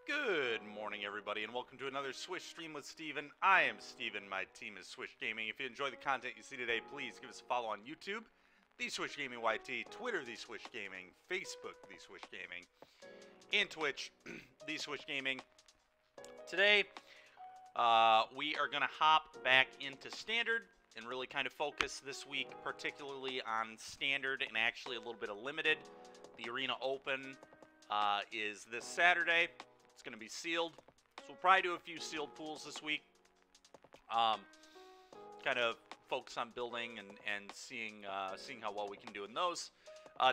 Good morning, everybody, and welcome to another Swish stream with Steven. I am Steven. My team is Swish Gaming. If you enjoy the content you see today, please give us a follow on YouTube, The Swish Gaming YT, Twitter, The Swish Gaming, Facebook, The Swish Gaming, and Twitch, The Swish Gaming. Today, we are going to hop back into Standard and really kind of focus this week particularly on Standard and actually a little bit of Limited. The Arena Open is this Saturday. It's going to be sealed, so we'll probably do a few sealed pools this week. Kind of focus on building and seeing how well we can do in those.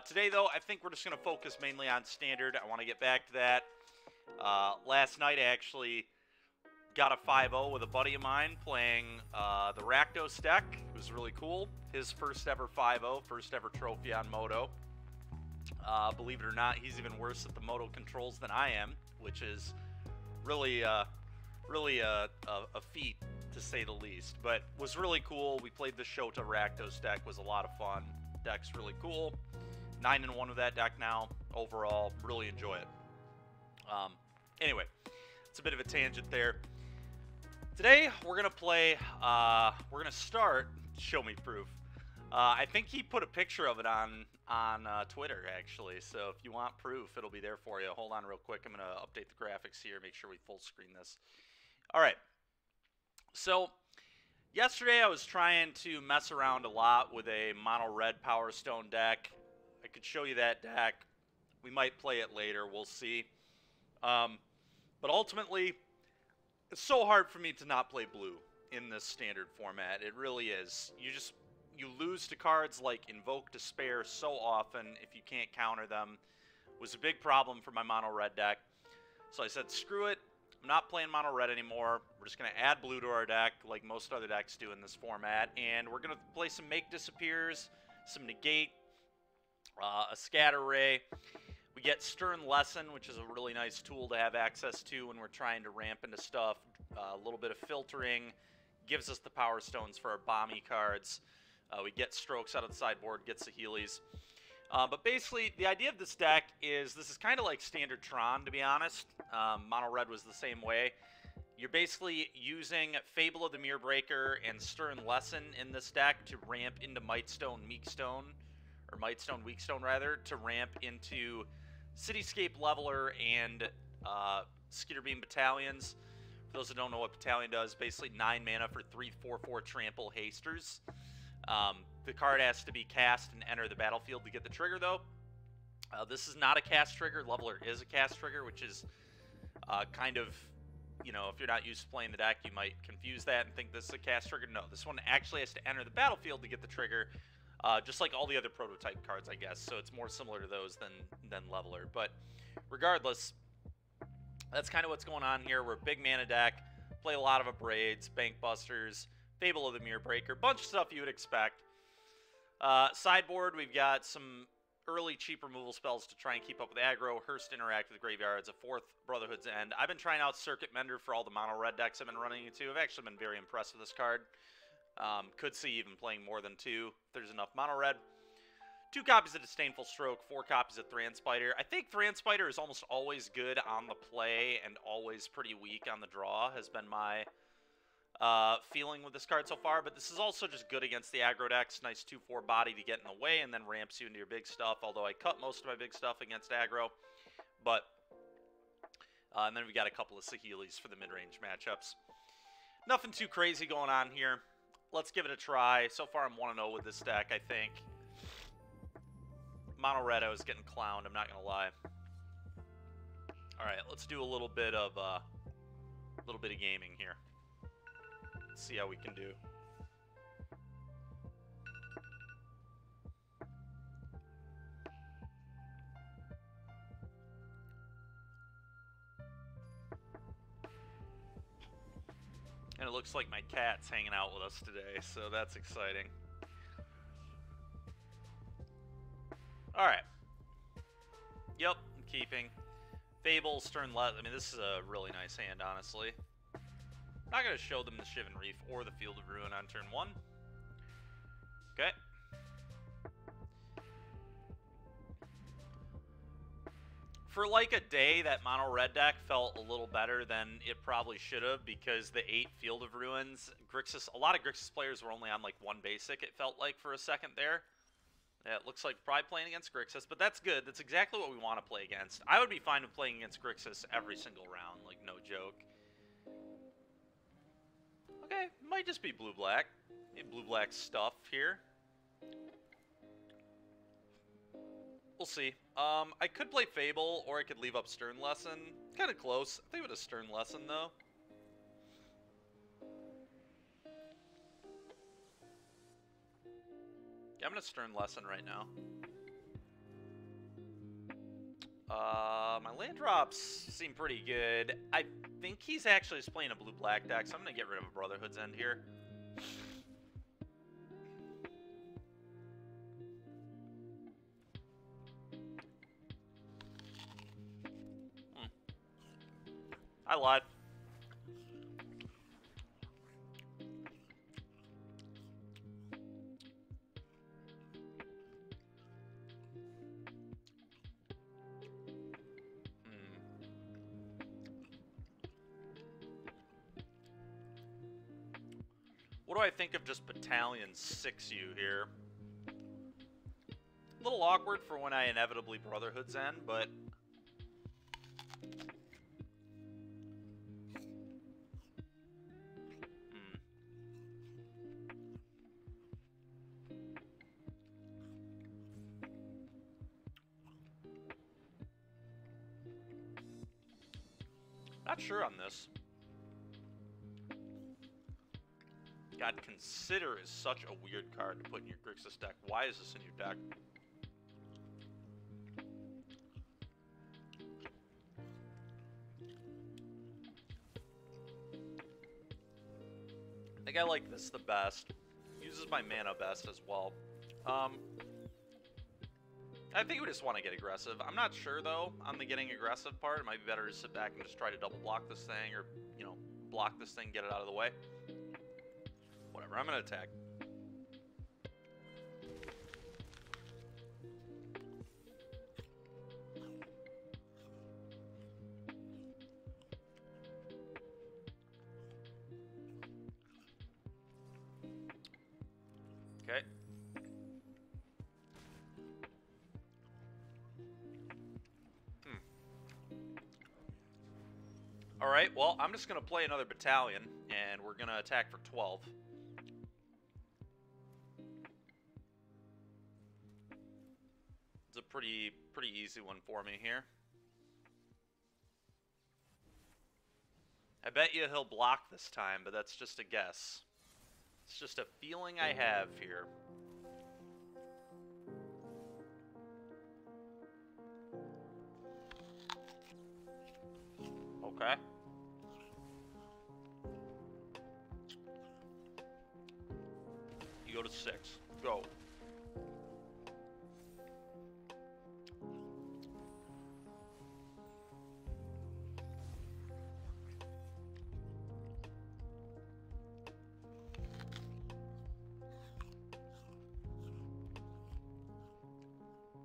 Today, though, I think we're just going to focus mainly on Standard. I want to get back to that. Last night, I actually got a 5-0 with a buddy of mine playing the Rakdos deck. It was really cool. His first ever 5-0, first ever trophy on Moto. Believe it or not, he's even worse at the Moto controls than I am, which is really a feat, to say the least. But was really cool. We played the Shota Rakdos deck. Was a lot of fun. Deck's really cool. 9-1 with that deck now. Overall, really enjoy it. Anyway, it's a bit of a tangent there. Today, we're going to play, we're going to start, show me proof. I think he put a picture of it on Twitter, actually, so if you want proof, it'll be there for you. Hold on real quick. I'm going to update the graphics here, make sure we full screen this. All right. So, yesterday I was trying to mess around a lot with a mono red Powerstone deck. I could show you that deck. We might play it later. We'll see. But ultimately, it's so hard for me to not play blue in this Standard format. It really is. You lose to cards like Invoke Despair so often if you can't counter them. It was a big problem for my mono red deck. So I said, screw it. I'm not playing mono red anymore. We're just going to add blue to our deck like most other decks do in this format. And we're going to play some Make Disappears, some Negate, a Scatter Ray. We get Stern Lesson, which is a really nice tool to have access to when we're trying to ramp into stuff. A little bit of filtering. Gives us the Power Stones for our Bomby cards. We get Strokes out of the sideboard, gets the Heelys. But basically, the idea of this deck is, this is kind of like Standard Tron, to be honest. Mono Red was the same way. You're basically using Fable of the Mirrorbreaker and Stern Lesson in this deck to ramp into Mightstone, Meekstone, or Mightstone, Weakstone, rather, to ramp into Cityscape Leveler and Skitterbeam Battalions. For those that don't know what Battalion does, basically 9 mana for 3/4/4 Trample Hasters. The card has to be cast and enter the battlefield to get the trigger, though. This is not a cast trigger. Leveler is a cast trigger, which is kind of, you know, if you're not used to playing the deck, you might confuse that and think this is a cast trigger. No, this one actually has to enter the battlefield to get the trigger, just like all the other prototype cards, I guess. So it's more similar to those than Leveler. But regardless, that's kind of what's going on here. We're a big mana deck, play a lot of Abrades, Bank Busters, Fable of the Mirrorbreaker, bunch of stuff you would expect. Sideboard, we've got some early cheap removal spells to try and keep up with aggro. Hearst Interact with the Graveyards, a 4th Brotherhood's End. I've been trying out Circuit Mender for all the mono red decks I've been running into. I've actually been very impressed with this card. Could see even playing more than 2 if there's enough mono red. 2 copies of Disdainful Stroke, 4 copies of Thranspider. I think Thranspider is almost always good on the play and always pretty weak on the draw, has been my feeling with this card so far, but this is also just good against the aggro decks. Nice 2/4 body to get in the way and then ramps you into your big stuff, although I cut most of my big stuff against aggro. But, and then we got a couple of Saheelis for the mid-range matchups. Nothing too crazy going on here. Let's give it a try. So far I'm 1-0 with this deck, I think. Mono red, I was getting clowned, I'm not going to lie. Alright, let's do a little bit of gaming here. See how we can do. And it looks like my cat's hanging out with us today, so that's exciting. Alright. Yep, I'm keeping. Fable, Stern Let. I mean, this is a really nice hand, honestly. Not going to show them the Shivan Reef or the Field of Ruin on turn 1. Okay. For like a day, that mono red deck felt a little better than it probably should have, because the 8 Field of Ruins, Grixis, a lot of Grixis players were only on like 1 basic, it felt like, for a second there. Yeah, it looks like probably playing against Grixis, but that's good. That's exactly what we want to play against. I would be fine with playing against Grixis every single round, like, no joke. Okay, might just be blue-black. Blue-black stuff here. We'll see. I could play Fable, or I could leave up Stern Lesson. Kind of close. I think with a Stern Lesson, though. Yeah, I'm gonna Stern Lesson right now. My land drops seem pretty good. I think he's actually just playing a blue-black deck, so I'm gonna get rid of a Brotherhood's End here. I lied. What do I think of just Battalion 6U here? A little awkward for when I inevitably Brotherhood's End, but... Not sure on this. God, Consider is such a weird card to put in your Grixis deck. Why is this in your deck? I think I like this the best. Uses my mana best as well. I think we just want to get aggressive. I'm not sure, though, on the getting aggressive part. It might be better to sit back and just try to double block this thing, or, you know, block this thing, get it out of the way. Whatever, I'm going to attack. Okay. Alright, well, I'm just going to play another Battalion, and we're going to attack for 12. It's a pretty easy one for me here. I bet you he'll block this time, but that's just a guess. It's just a feeling I have here. Okay. You go to 6. Go.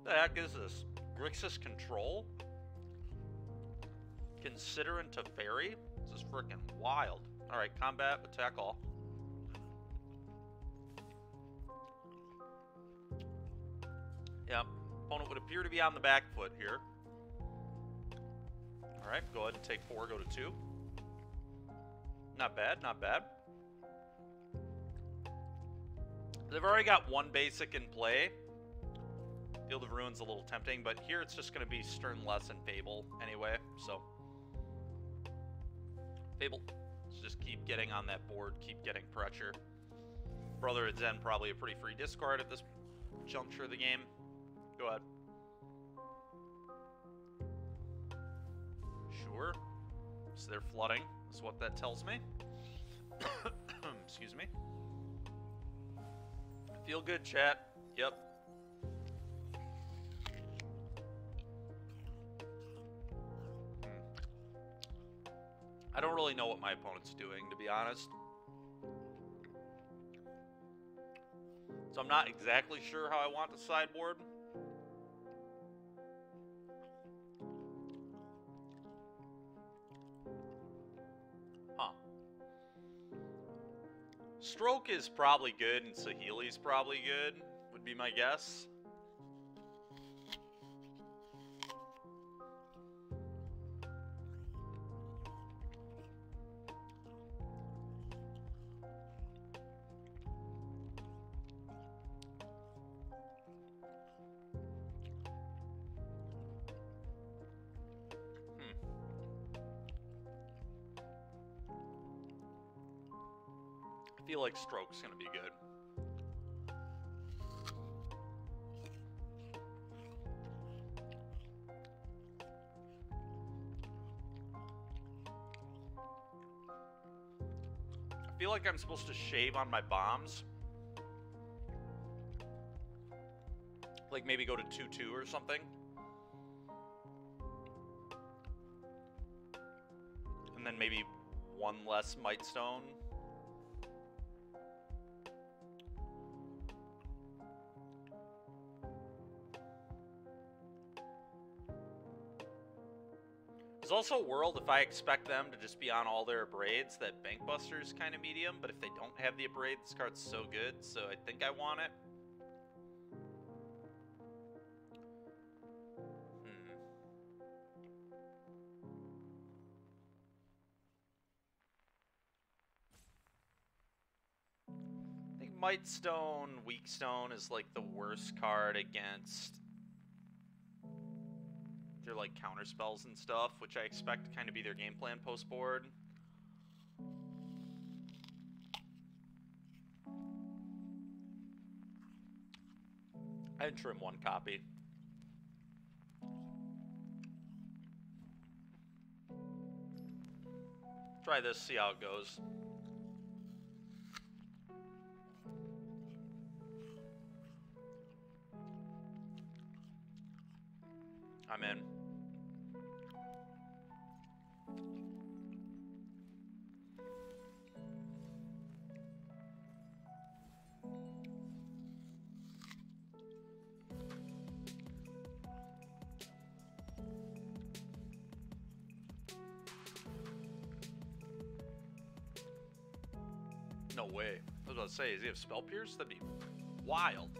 The heck is this? Grixis Control? Consider into Fairy? This is freaking wild. Alright, combat, attack all. Yep, opponent would appear to be on the back foot here. Alright, go ahead and take 4, go to 2. Not bad, not bad. They've already got 1 basic in play. Field of Ruins a little tempting, but here it's just going to be Stern Lesson Fable anyway, so... Fable. Let's just keep getting on that board, keep getting pressure. Brotherhood's End probably a pretty free discard at this juncture of the game. Go ahead. Sure. So they're flooding, is what that tells me. Excuse me. Feel good, chat. Yep. I don't really know what my opponent's doing, to be honest. So I'm not exactly sure how I want to sideboard. Stroke is probably good, and Saheeli's probably good, would be my guess. I feel like Stroke's gonna be good. I feel like I'm supposed to shave on my bombs. Like maybe go to 2-2 or something. And then maybe one less Might Stone. There's also a world if I expect them to just be on all their abrades that Bankbuster's kind of medium, but if they don't have the abrade, this card's so good, so I think I want it. I think Might Stone, Weak Stone is like the worst card against their like counter spells and stuff, which I expect to kind of be their game plan post board. I didn't trim one copy. Try this, see how it goes. I'm in. No way. I was about to say, does he have Spell Pierce? That'd be wild.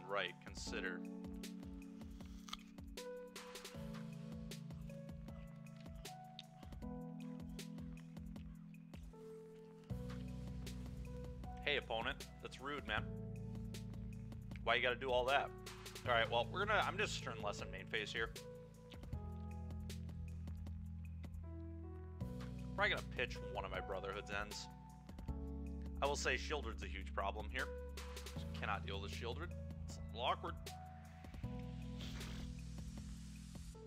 Right, consider. Hey, opponent. That's rude, man. Why you gotta do all that? Alright, well, I'm just turn lesson main phase here. Probably gonna pitch one of my Brotherhood's ends. I will say Shieldred's a huge problem here. Just cannot deal with Shieldred. It's a little awkward.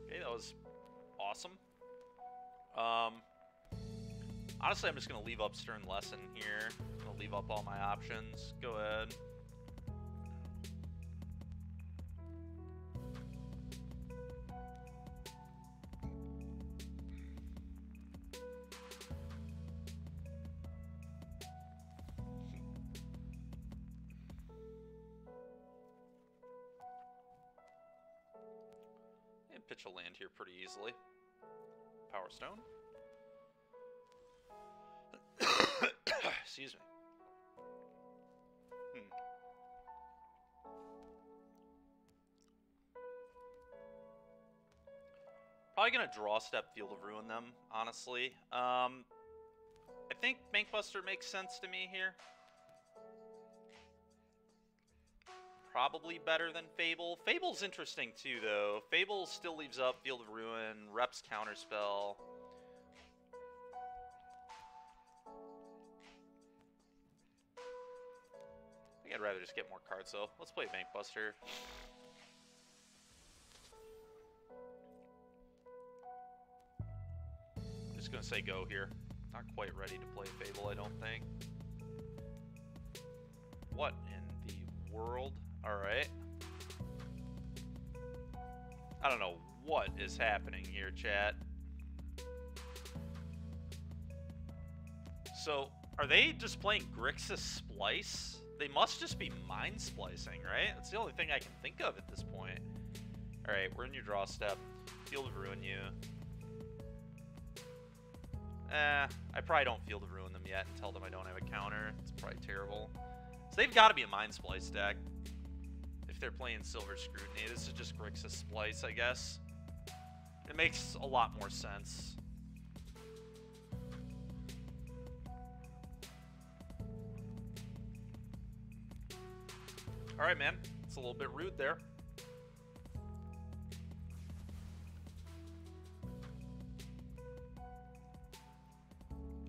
Okay, that was awesome. Honestly, I'm just going to leave up Stern Lesson here. I'm going to leave up all my options. Go ahead. And pitch a land here pretty easily. Powerstone. Excuse me. Probably gonna draw step Field of Ruin them, honestly. I think Bankbuster makes sense to me here. Probably better than Fable. Fable's interesting too, though. Fable still leaves up Field of Ruin, reps Counterspell. I think I'd rather just get more cards, though. Let's play Bankbuster. I'm just gonna say go here. Not quite ready to play Fable, I don't think. What in the world? Alright. I don't know what is happening here, chat. So, are they just playing Grixis Splice? They must just be mind splicing, right? That's the only thing I can think of at this point. Alright, we're in your draw step. Field of Ruin you. I probably don't feel to ruin them yet and tell them I don't have a counter. It's probably terrible. So they've got to be a Mind Splice deck. If they're playing Silver Scrutiny, this is just Grixis Splice, I guess. It makes a lot more sense. Alright, man. It's a little bit rude there.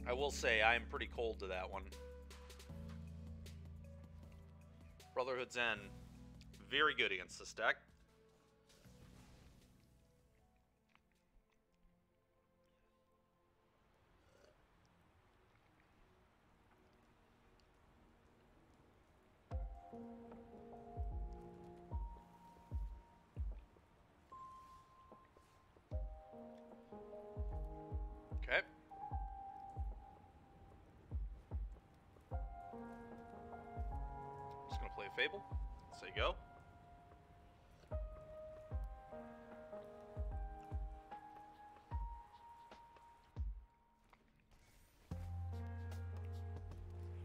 I will say, I am pretty cold to that one. Brotherhood's End. Very good against this deck. Okay. Just gonna play a Fable. Say go.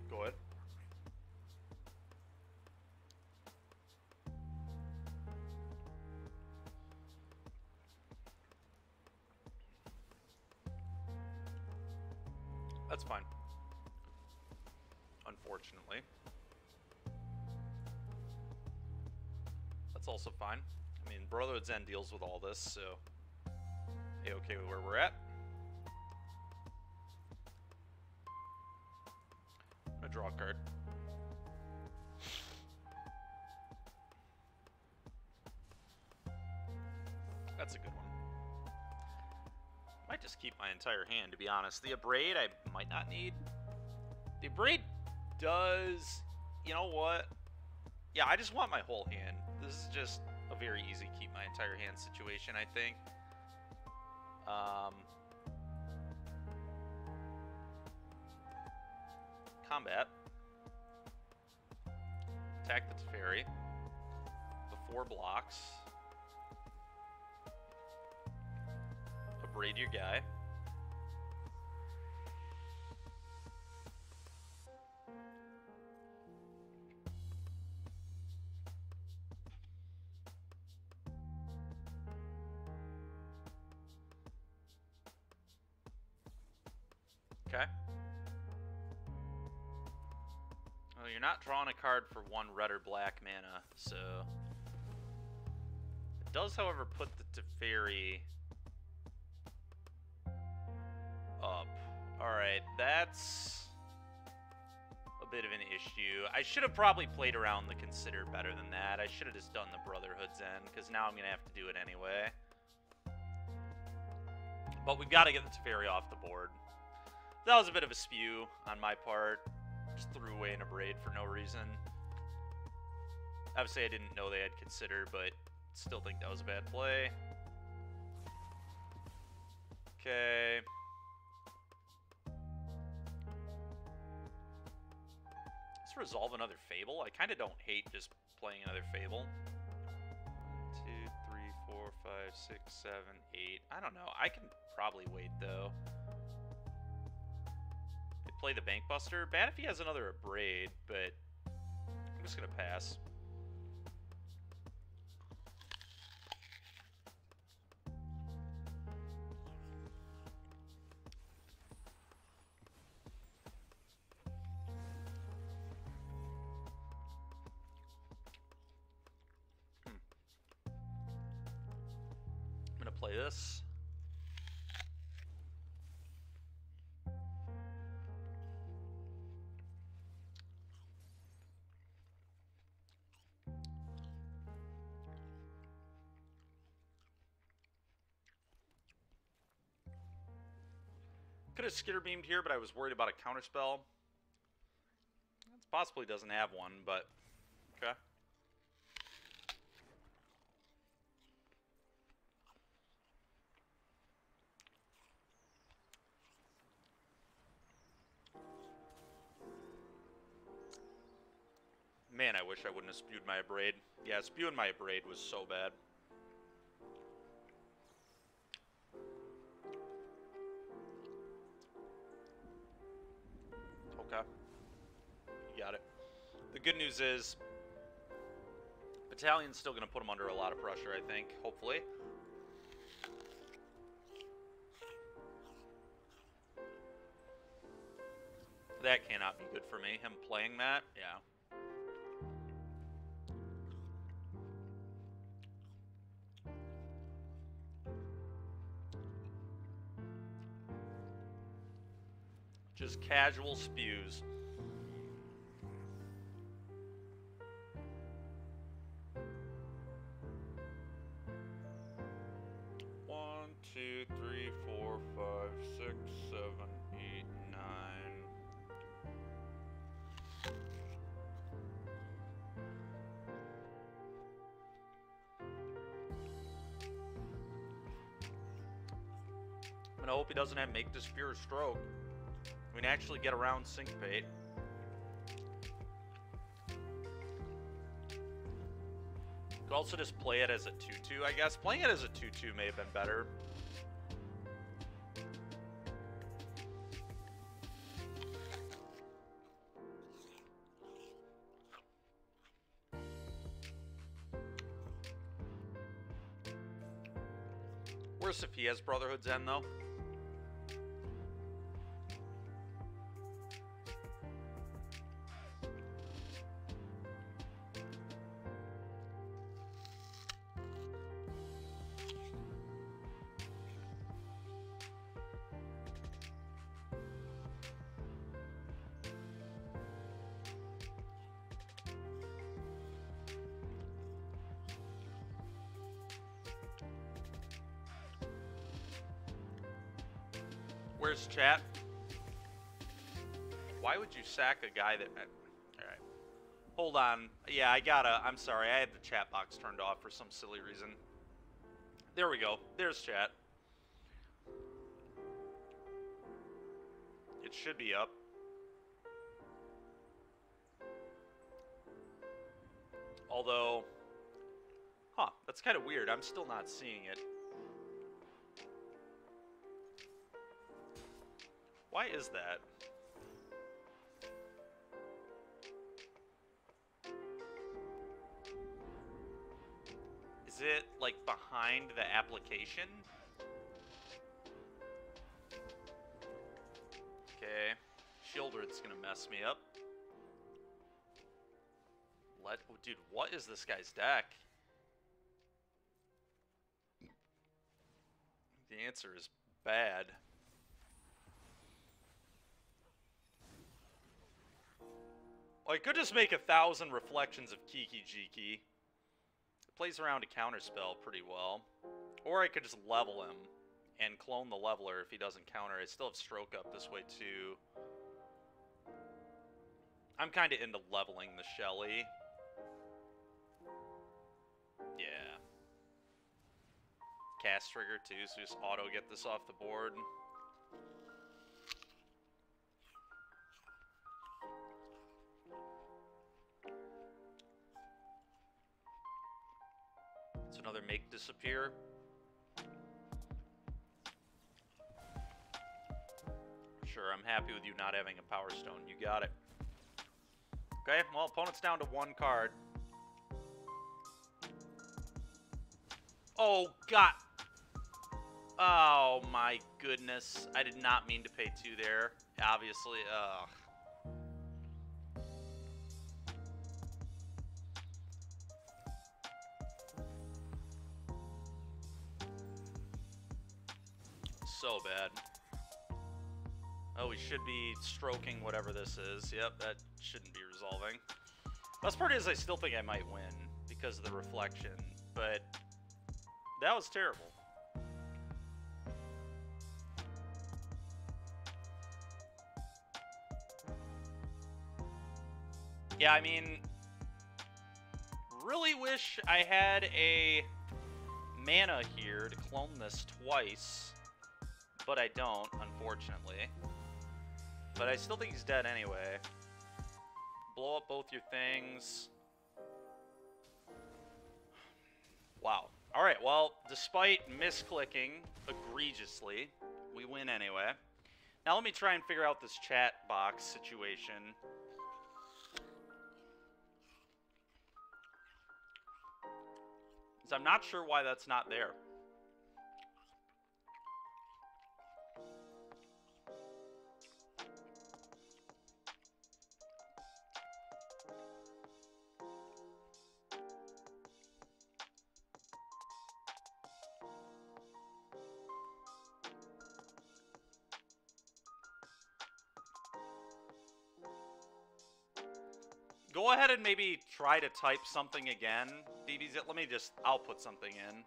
Go ahead. That's fine. Unfortunately. That's also fine. I mean, Brotherhood's End deals with all this, so A-okay with where we're at. I'm gonna draw a card. That's a good one. Might just keep my entire hand, to be honest. The Abrade I might not need. The Abrade does... You know what? Yeah, I just want my whole hand. This is just a very easy keep my entire hand situation, I think. Combat. Attack the Teferi. The 4 blocks. Abrade your guy. Okay. Well, you're not drawing a card for 1 red or black mana, so... It does, however, put the Teferi up. Alright, that's a bit of an issue. I should have probably played around the Consider better than that. I should have just done the Brotherhood's End, because now I'm going to have to do it anyway. But we've got to get the Teferi off the board. That was a bit of a spew on my part. Just threw away an Abrade for no reason. Obviously, I didn't know they had Consider, but still think that was a bad play. Okay. Let's resolve another Fable. I kind of don't hate just playing another Fable. 1, 2, 3, 4, 5, 6, 7, 8. I don't know. I can probably wait, though. Play the Bankbuster. Bad if he has another Abrade, but I'm just going to pass. I'm going to play this. Could have Skitter Beamed here, but I was worried about a counterspell. It possibly doesn't have one, but okay. Man, I wish I wouldn't have spewed my Abrade. Yeah, spewing my Abrade was so bad. Okay. You got it. The good news is, Battalion's still going to put him under a lot of pressure, I think, hopefully. That cannot be good for me, him playing that, yeah. Just casual spews. One, two, three, four, five, six, 7, 8, 9. I'm gonna hope he doesn't have Make Disappear or Stroke. We can actually get around Syncopate. Could also just play it as a 2-2, I guess. Playing it as a 2-2 may have been better. Worse if he has Brotherhood's End, though. Where's chat? Why would you sack a guy that... Alright. Hold on. Yeah, I'm sorry. I had the chat box turned off for some silly reason. There we go. There's chat. It should be up. Although... Huh, that's kind of weird. I'm still not seeing it. Why is that? Is it, like, behind the application? Okay. Shieldred's gonna mess me up. Oh, dude, what is this guy's deck? The answer is bad. Well, I could just make 1,000 reflections of Kiki Jiki. It plays around a counterspell pretty well. Or I could just level him and clone the leveler if he doesn't counter. I still have Stroke up this way too. I'm kind of into leveling the Shelly. Yeah. Cast trigger too, so just auto get this off the board. It's another Make Disappear. Sure, I'm happy with you not having a Power Stone. You got it. Okay, well, opponent's down to 1 card. Oh, God. Oh, my goodness. I did not mean to pay 2 there. Obviously, ugh. So bad. Oh, we should be stroking whatever this is. Yep, that shouldn't be resolving. Best part is I still think I might win because of the reflection, but that was terrible. Yeah, I mean, really wish I had a mana here to clone this twice, but I don't, unfortunately. But I still think he's dead anyway. Blow up both your things. Wow. Alright, well, despite misclicking egregiously, we win anyway. Now let me try and figure out this chat box situation. Because I'm not sure why that's not there. Go ahead and maybe try to type something again, BBZ. Let me just, I'll put something in.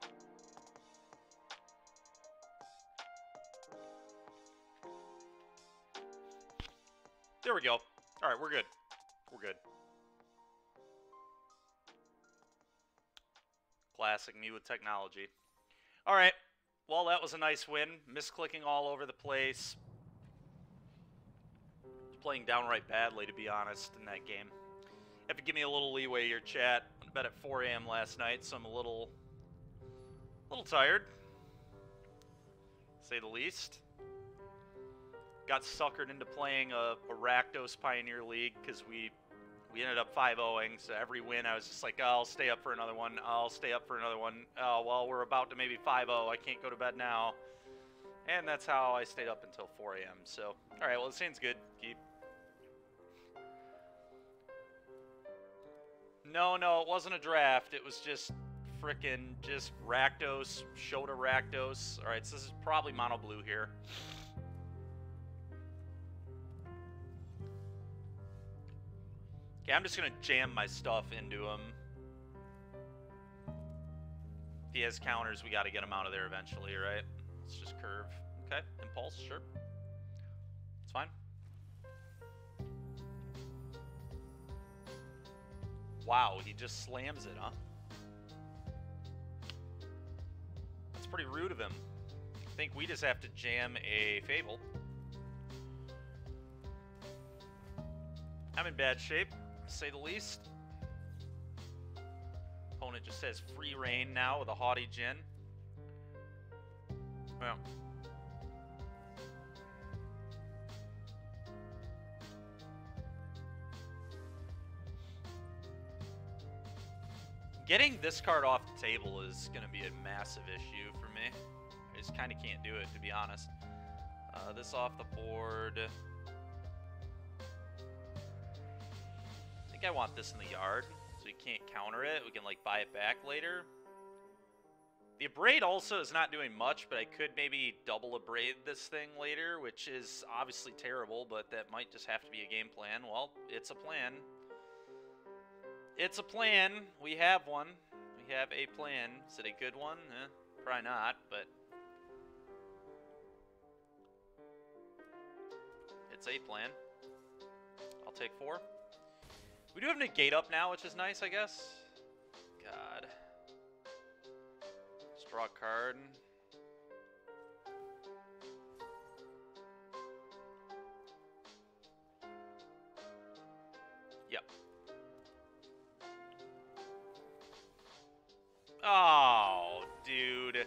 There we go. All right, we're good. We're good. Classic me with technology. All right. Well, that was a nice win. Misclicking all over the place. Playing downright badly, to be honest, in that game. Have to give me a little leeway here, chat. I went to bed at 4 a.m. last night, so I'm a little tired, to say the least. Got suckered into playing a Rakdos Pioneer League because we ended up 5-0ing, so every win I was just like, oh, I'll stay up for another one. I'll stay up for another one. Oh, well, we're about to maybe 5-0. I can't go to bed now. And that's how I stayed up until 4 a.m. So, all right, well, it seems good. Keep. No, it wasn't a draft. It was just frickin' just Rakdos, Shota Rakdos. All right, so this is probably mono blue here. Okay, I'm just gonna jam my stuff into him. If he has counters, we gotta get him out of there eventually, right? Let's just curve. Okay, impulse, sure. It's fine. Wow, he just slams it, huh? That's pretty rude of him. I think we just have to jam a Fable. I'm in bad shape, to say the least. Opponent just has free reign now with a haughty Jin. Well. Getting this card off the table is going to be a massive issue for me. I just kind of can't do it, to be honest. This off the board. I think I want this in the yard, so we can't counter it. We can, like, buy it back later. The Abrade also is not doing much, but I could maybe double Abrade this thing later, which is obviously terrible, but that might just have to be a game plan. Well, it's a plan. It's a plan. We have one. We have a plan. Is it a good one? Probably not, but it's a plan. I'll take 4. We do have negate up now, which is nice, I guess. God. Let's draw a card. Yep. Oh, dude.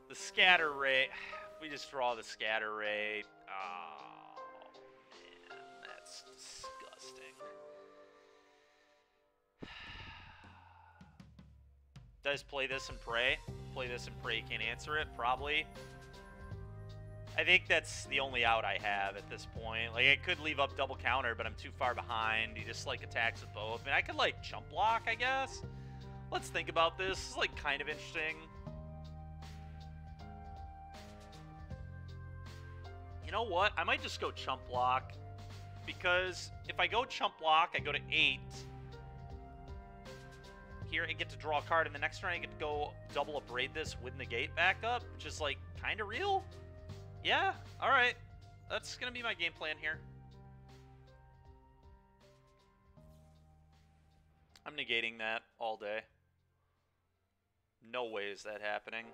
The scatter ray. We just draw the scatter ray. Oh, man. That's disgusting. Does play this and pray? Play this and pray can't answer it? Probably. I think that's the only out I have at this point. Like, I could leave up double counter, but I'm too far behind. He just, like, attacks with both. I mean, I could, like, jump block, I guess. Let's think about this. This is, like, kind of interesting. You know what? I might just go chump block. Because if I go chump block, I go to 8. Here, I get to draw a card. And the next turn, I get to go double Abrade this with negate back up. Which is, like, kind of real. Yeah, alright. That's going to be my game plan here. I'm negating that all day. No way is that happening.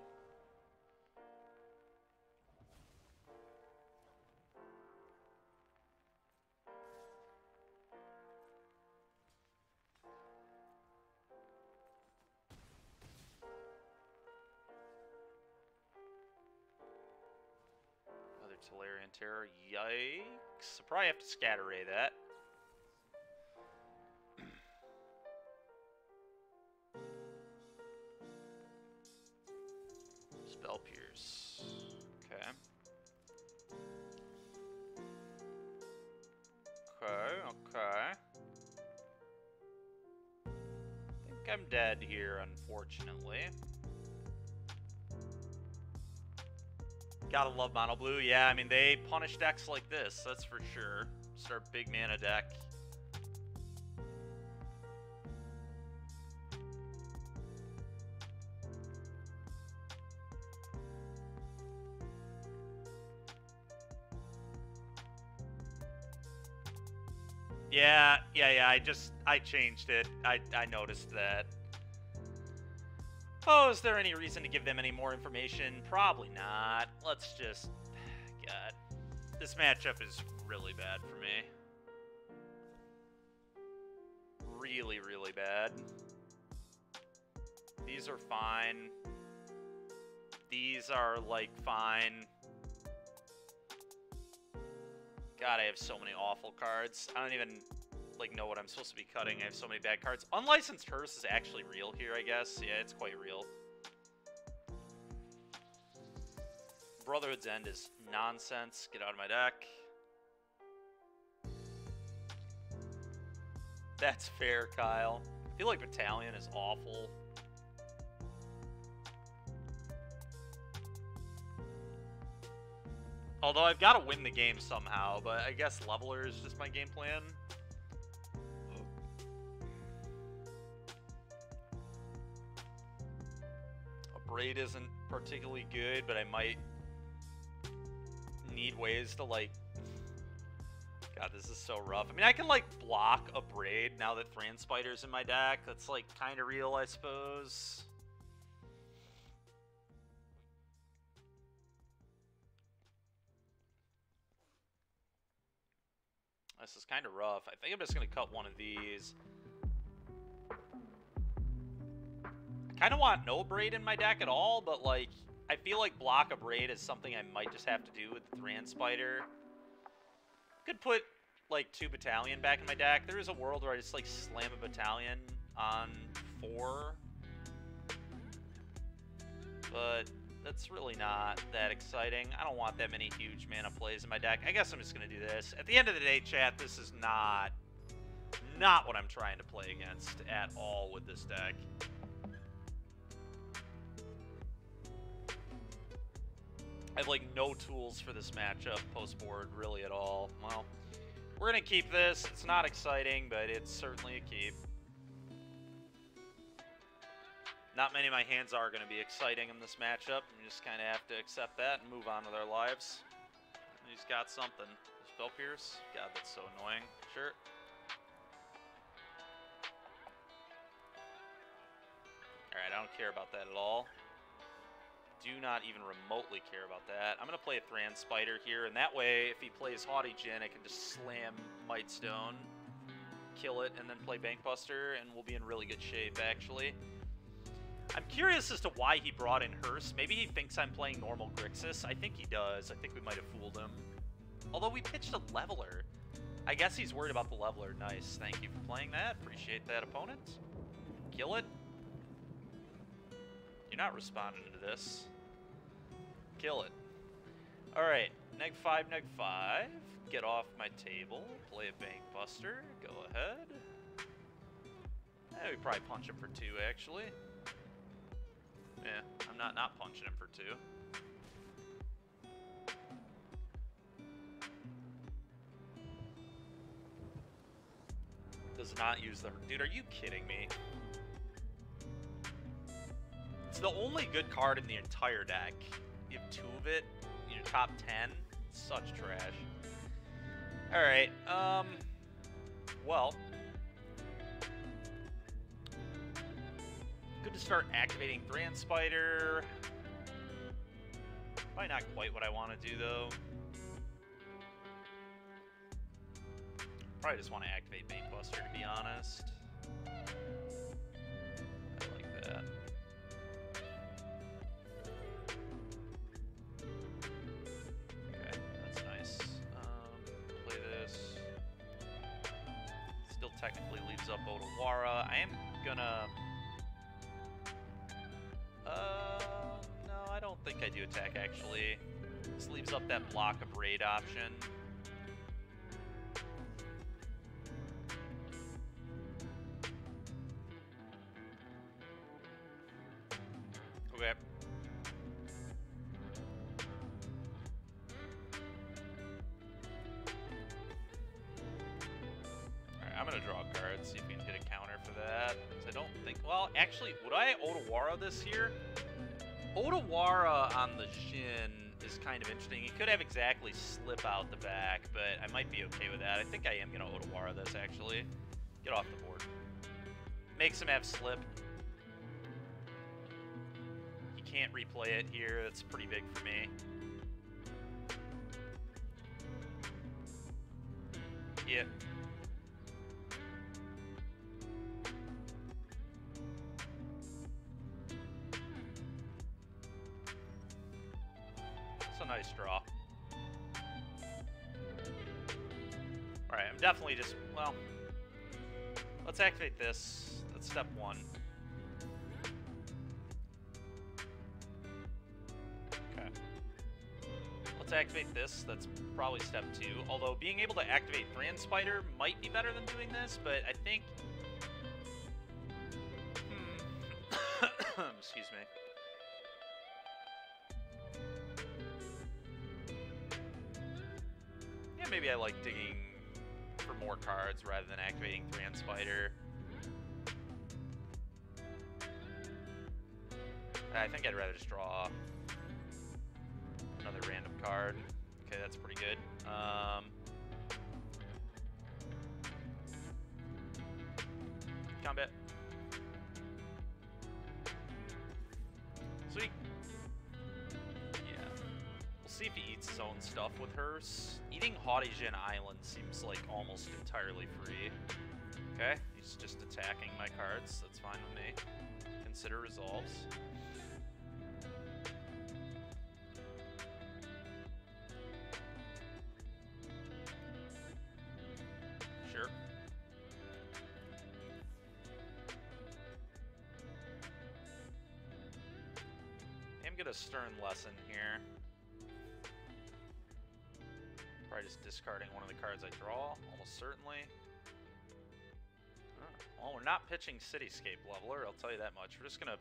Galarian Terror. Yikes. I'll probably have to Scatter Ray that. Spell Pierce. Okay. Okay. I think I'm dead here, unfortunately. Gotta love Mono Blue. Yeah, I mean, they punish decks like this, that's for sure. Start big mana deck. Yeah, I changed it. I noticed that. Oh, is there any reason to give them any more information? Probably not. Let's just... God. This matchup is really bad for me. Really, really bad. These are fine. These are, like, fine. God, I have so many awful cards. I don't even... like know what I'm supposed to be cutting. I have so many bad cards. Unlicensed Hearse is actually real here, I guess. Yeah, it's quite real. Brotherhood's End is nonsense. Get out of my deck. That's fair, Kyle. I feel like Battalion is awful. Although I've got to win the game somehow, but I guess Leveler is just my game plan. Braid isn't particularly good, but I might need ways to, like... God, this is so rough. I mean, I can, like, block a Braid now that Thran Spider's in my deck. That's, like, kind of real, I suppose. This is kind of rough. I think I'm just going to cut one of these. I kind of want no Braid in my deck at all, but, like, I feel like block a Braid is something I might just have to do with the Thran Spider. Could put, like, 2 Battalion back in my deck. There is a world where I just, like, slam a Battalion on 4. But that's really not that exciting. I don't want that many huge mana plays in my deck. I guess I'm just going to do this. At the end of the day, chat, this is not what I'm trying to play against at all with this deck. I have, like, no tools for this matchup post-board, really, at all. Well, we're going to keep this. It's not exciting, but it's certainly a keep. Not many of my hands are going to be exciting in this matchup. You just kind of have to accept that and move on with our lives. He's got something. Spell Pierce? God, that's so annoying. Sure. Alright, I don't care about that at all. Do not even remotely care about that. I'm going to play a Thran Spider here, and that way, if he plays Haughty Djinn, I can just slam Mightstone, kill it, and then play Bankbuster, and we'll be in really good shape, actually. I'm curious as to why he brought in Hearse. Maybe he thinks I'm playing normal Grixis. I think he does. I think we might have fooled him. Although we pitched a Leveler. I guess he's worried about the Leveler. Nice. Thank you for playing that. Appreciate that, opponent. Kill it. You're not responding to this. Kill it. Alright. Neg 5, Neg 5. Get off my table. Play a Bankbuster. Go ahead. We probably punch him for 2, actually. Yeah, I'm not punching him for 2. Does not use the... Dude, are you kidding me? It's the only good card in the entire deck. You have 2 of it in your top 10. It's such trash. Alright, well... Good to start activating Thran Spider. Probably not quite what I want to do, though. Probably just want to activate Banebuster, to be honest. I like that. Okay, that's leaves up Odawara. I am gonna... no, I don't think I do attack, actually. This leaves up that block of raid option. Okay. Alright, I'm gonna draw a card, see if we can hit a counter for that. I don't think... Well, actually, would I Odawara this here? Odawara on the Shin is kind of interesting. He could have exactly slip out the back, but I might be okay with that. I think I am gonna Odawara this, actually. Get off the board. Makes him have slip. He can't replay it here. That's pretty big for me. Yeah. It's a nice draw. Alright, I'm definitely just, well, let's activate this. That's step one. Okay. Let's activate this. That's probably step two. Although being able to activate Thran Spider might be better than doing this, but I think... Excuse me. Yeah, maybe I like digging for more cards rather than activating Thran Spider. I think I'd rather just draw another random card. Okay, that's pretty good. Combat. Sweet. Yeah. We'll see if he eats his own stuff with hers. Eating Haughty Jin Island seems like almost entirely free. Okay, he's just attacking my cards. That's fine with me. Consider resolves. Sure. I'm gonna stern lesson here. Probably just discarding one of the cards I draw, almost certainly. Well, we're not pitching Cityscape Leveler, I'll tell you that much. We're just gonna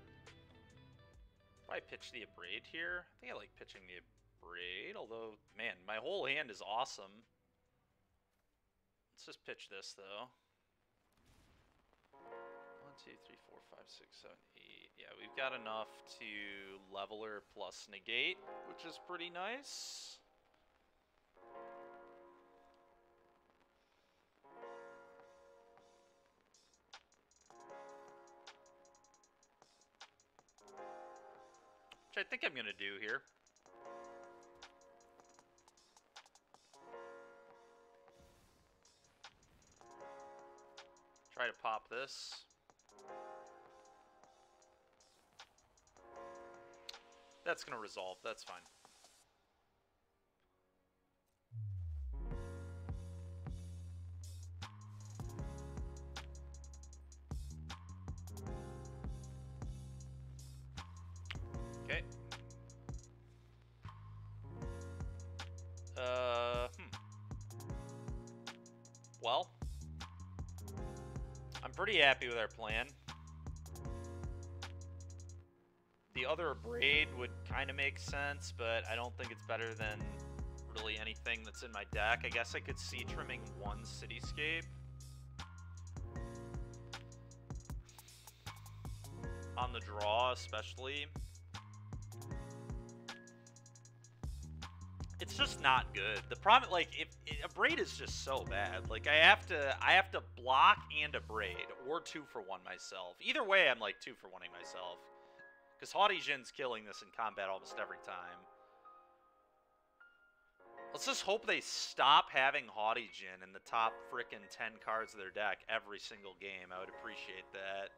probably pitch the Abrade here. I think I like pitching the Abrade, although, man, my whole hand is awesome. Let's just pitch this, though. 1, 2, 3, 4, 5, 6, 7, 8. Yeah, we've got enough to Leveler plus negate, which is pretty nice. Which I think I'm going to do here. Try to pop this. That's going to resolve. That's fine. Okay. Well, I'm pretty happy with our plan. The other Abrade would kind of make sense, but I don't think it's better than really anything that's in my deck. I guess I could see trimming one Cityscape. On the draw, especially. It's just not good. The problem, like, if Abrade is just so bad. Like, I have to block and Abrade, or 2 for 1 myself. Either way, I'm like 2 for 1ing myself. Because Haughty Jin's killing this in combat almost every time. Let's just hope they stop having Haughty Jin in the top frickin' 10 cards of their deck every single game. I would appreciate that.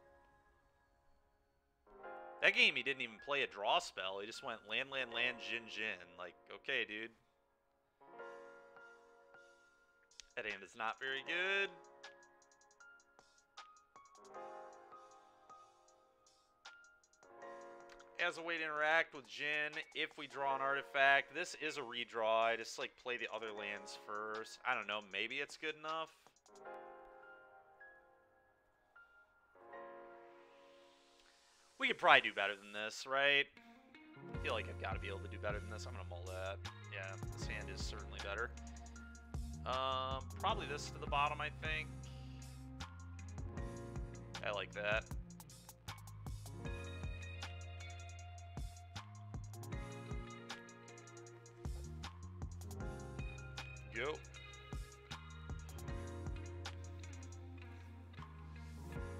That game, he didn't even play a draw spell. He just went land, land, land, Jin, Jin. Like, okay, dude. That hand is not very good. as a way to interact with Jin if we draw an artifact. This is a redraw. I just, like, play the other lands first. I don't know. Maybe it's good enough. We could probably do better than this, right? I feel like I've got to be able to do better than this. I'm going to mull that. Yeah, this hand is certainly better. Probably this to the bottom, I think. I like that. Go.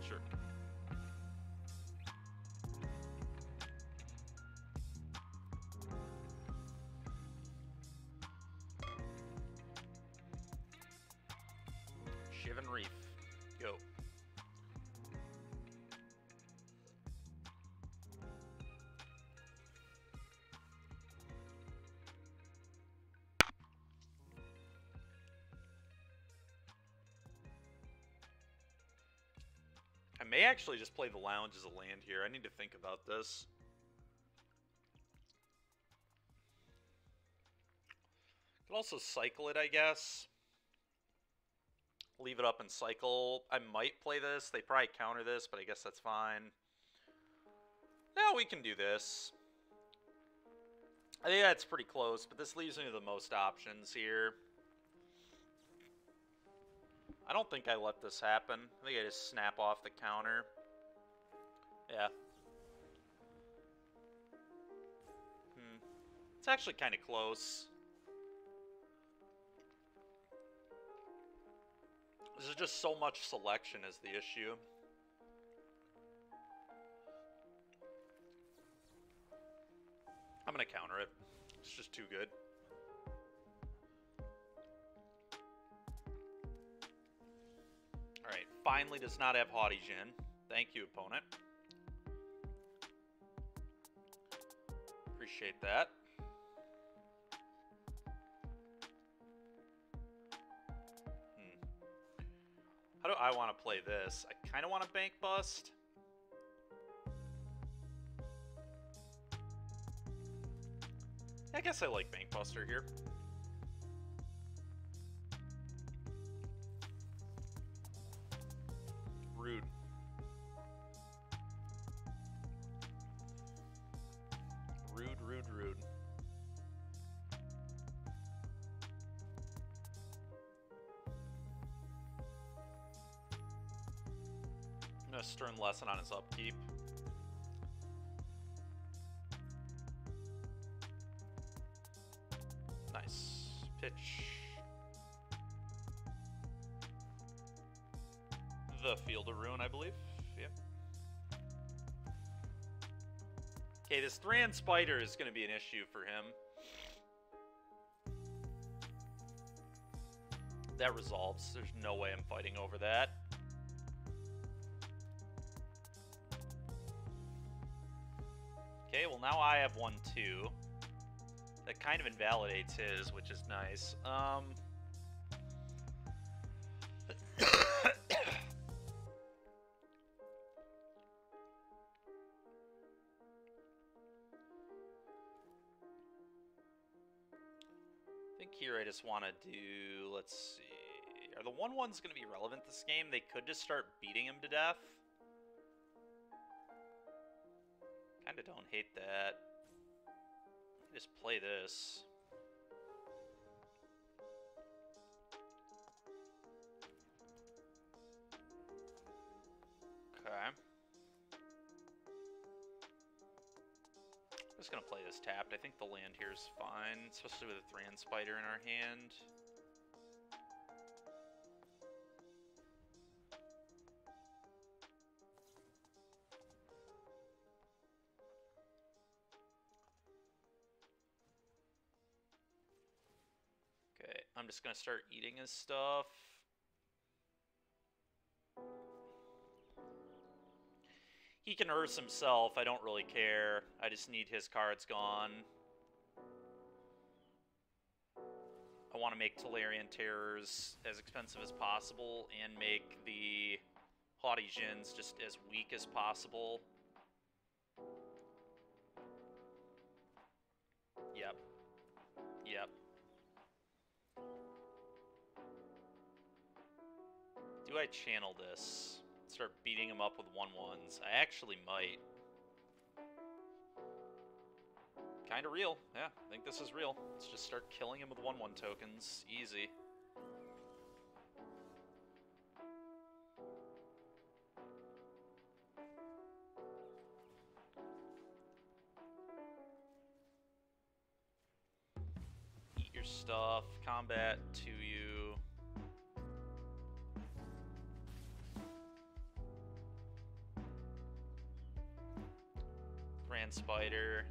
Sure. Shivan Reef. Go. I may actually just play the lounge as a land here. I need to think about this. Could also cycle it, I guess. Leave it up and cycle. I might play this. They probably counter this, but I guess that's fine. Now we can do this. I think that's pretty close, but this leaves me the most options here. I don't think I let this happen. I think I just snap off the counter. Yeah. It's actually kind of close. There's just so much selection is the issue. I'm going to counter it. It's just too good. Alright, finally does not have Haughty Jin. Thank you, opponent. Appreciate that. How do I want to play this? I kind of want to bank bust. I guess I like Bank Buster here. Rude. Rude, rude, rude. I'm gonna stern lesson on his upkeep. Nice. Pitch. The Field of Ruin, I believe. Yep. Okay, this Thran Spider is going to be an issue for him. That resolves. There's no way I'm fighting over that. Okay, well now I have 1-2. That kind of invalidates his, which is nice. I think here I just want to do, let's see. Are the 1-1s going to be relevant this game? They could just start beating him to death. Kind of don't hate that. Just play this. Okay. I'm just gonna play this tapped. I think the land here is fine, especially with a Thran Spider in our hand. I'm just gonna start eating his stuff. He can Earth himself, I don't really care. I just need his cards gone. I want to make Tolarian Terrors as expensive as possible and make the Haughty Jins just as weak as possible. I channel this? Start beating him up with 1/1s. I actually might. Kind of real. Yeah, I think this is real. Let's just start killing him with 1/1 tokens. Easy. Eat your stuff. Combat to you. Grand Spider.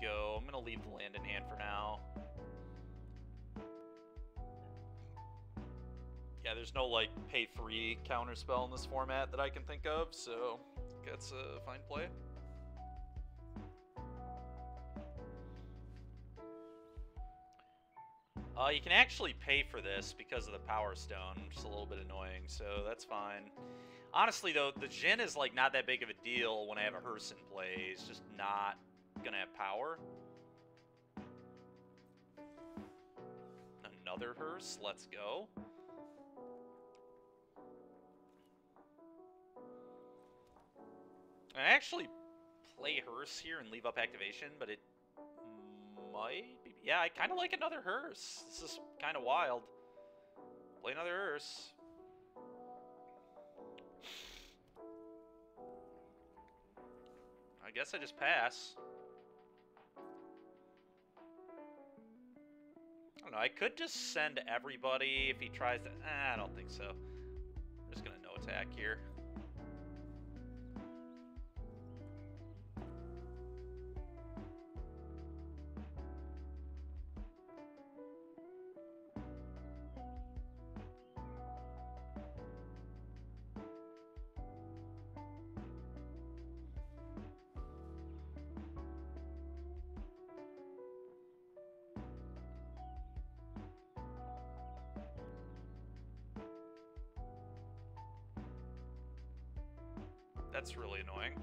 Go. I'm gonna leave the land in hand for now. Yeah, there's no, like, pay 3 counterspell in this format that I can think of, so that's a fine play. You can actually pay for this because of the Power Stone, which is a little bit annoying, so that's fine. Honestly, though, the Jhin is, like, not that big of a deal when I have a hearse in play. He's just not gonna have power. Another hearse, let's go. I actually play hearse here and leave up activation, but it might be... Yeah, I kind of like another hearse. This is kind of wild. Play another hearse. I guess I just pass. I don't know, I could just send everybody if he tries to... I don't think so. I'm just gonna no attack here. That's really annoying.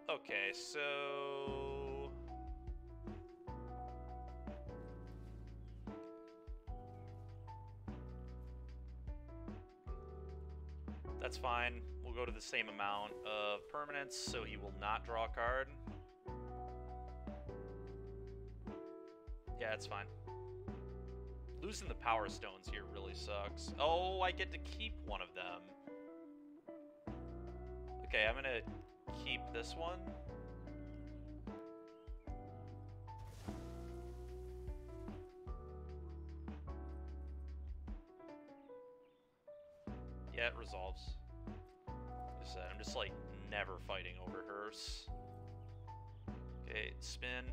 Okay, so... That's fine. We'll go to the same amount of permanents, so he will not draw a card. Yeah, it's fine. Losing the Power Stones here really sucks. Oh, I get to keep one of them. Okay, I'm gonna keep this one. Yeah, it resolves. I'm just like never fighting over hearse. Okay, spin.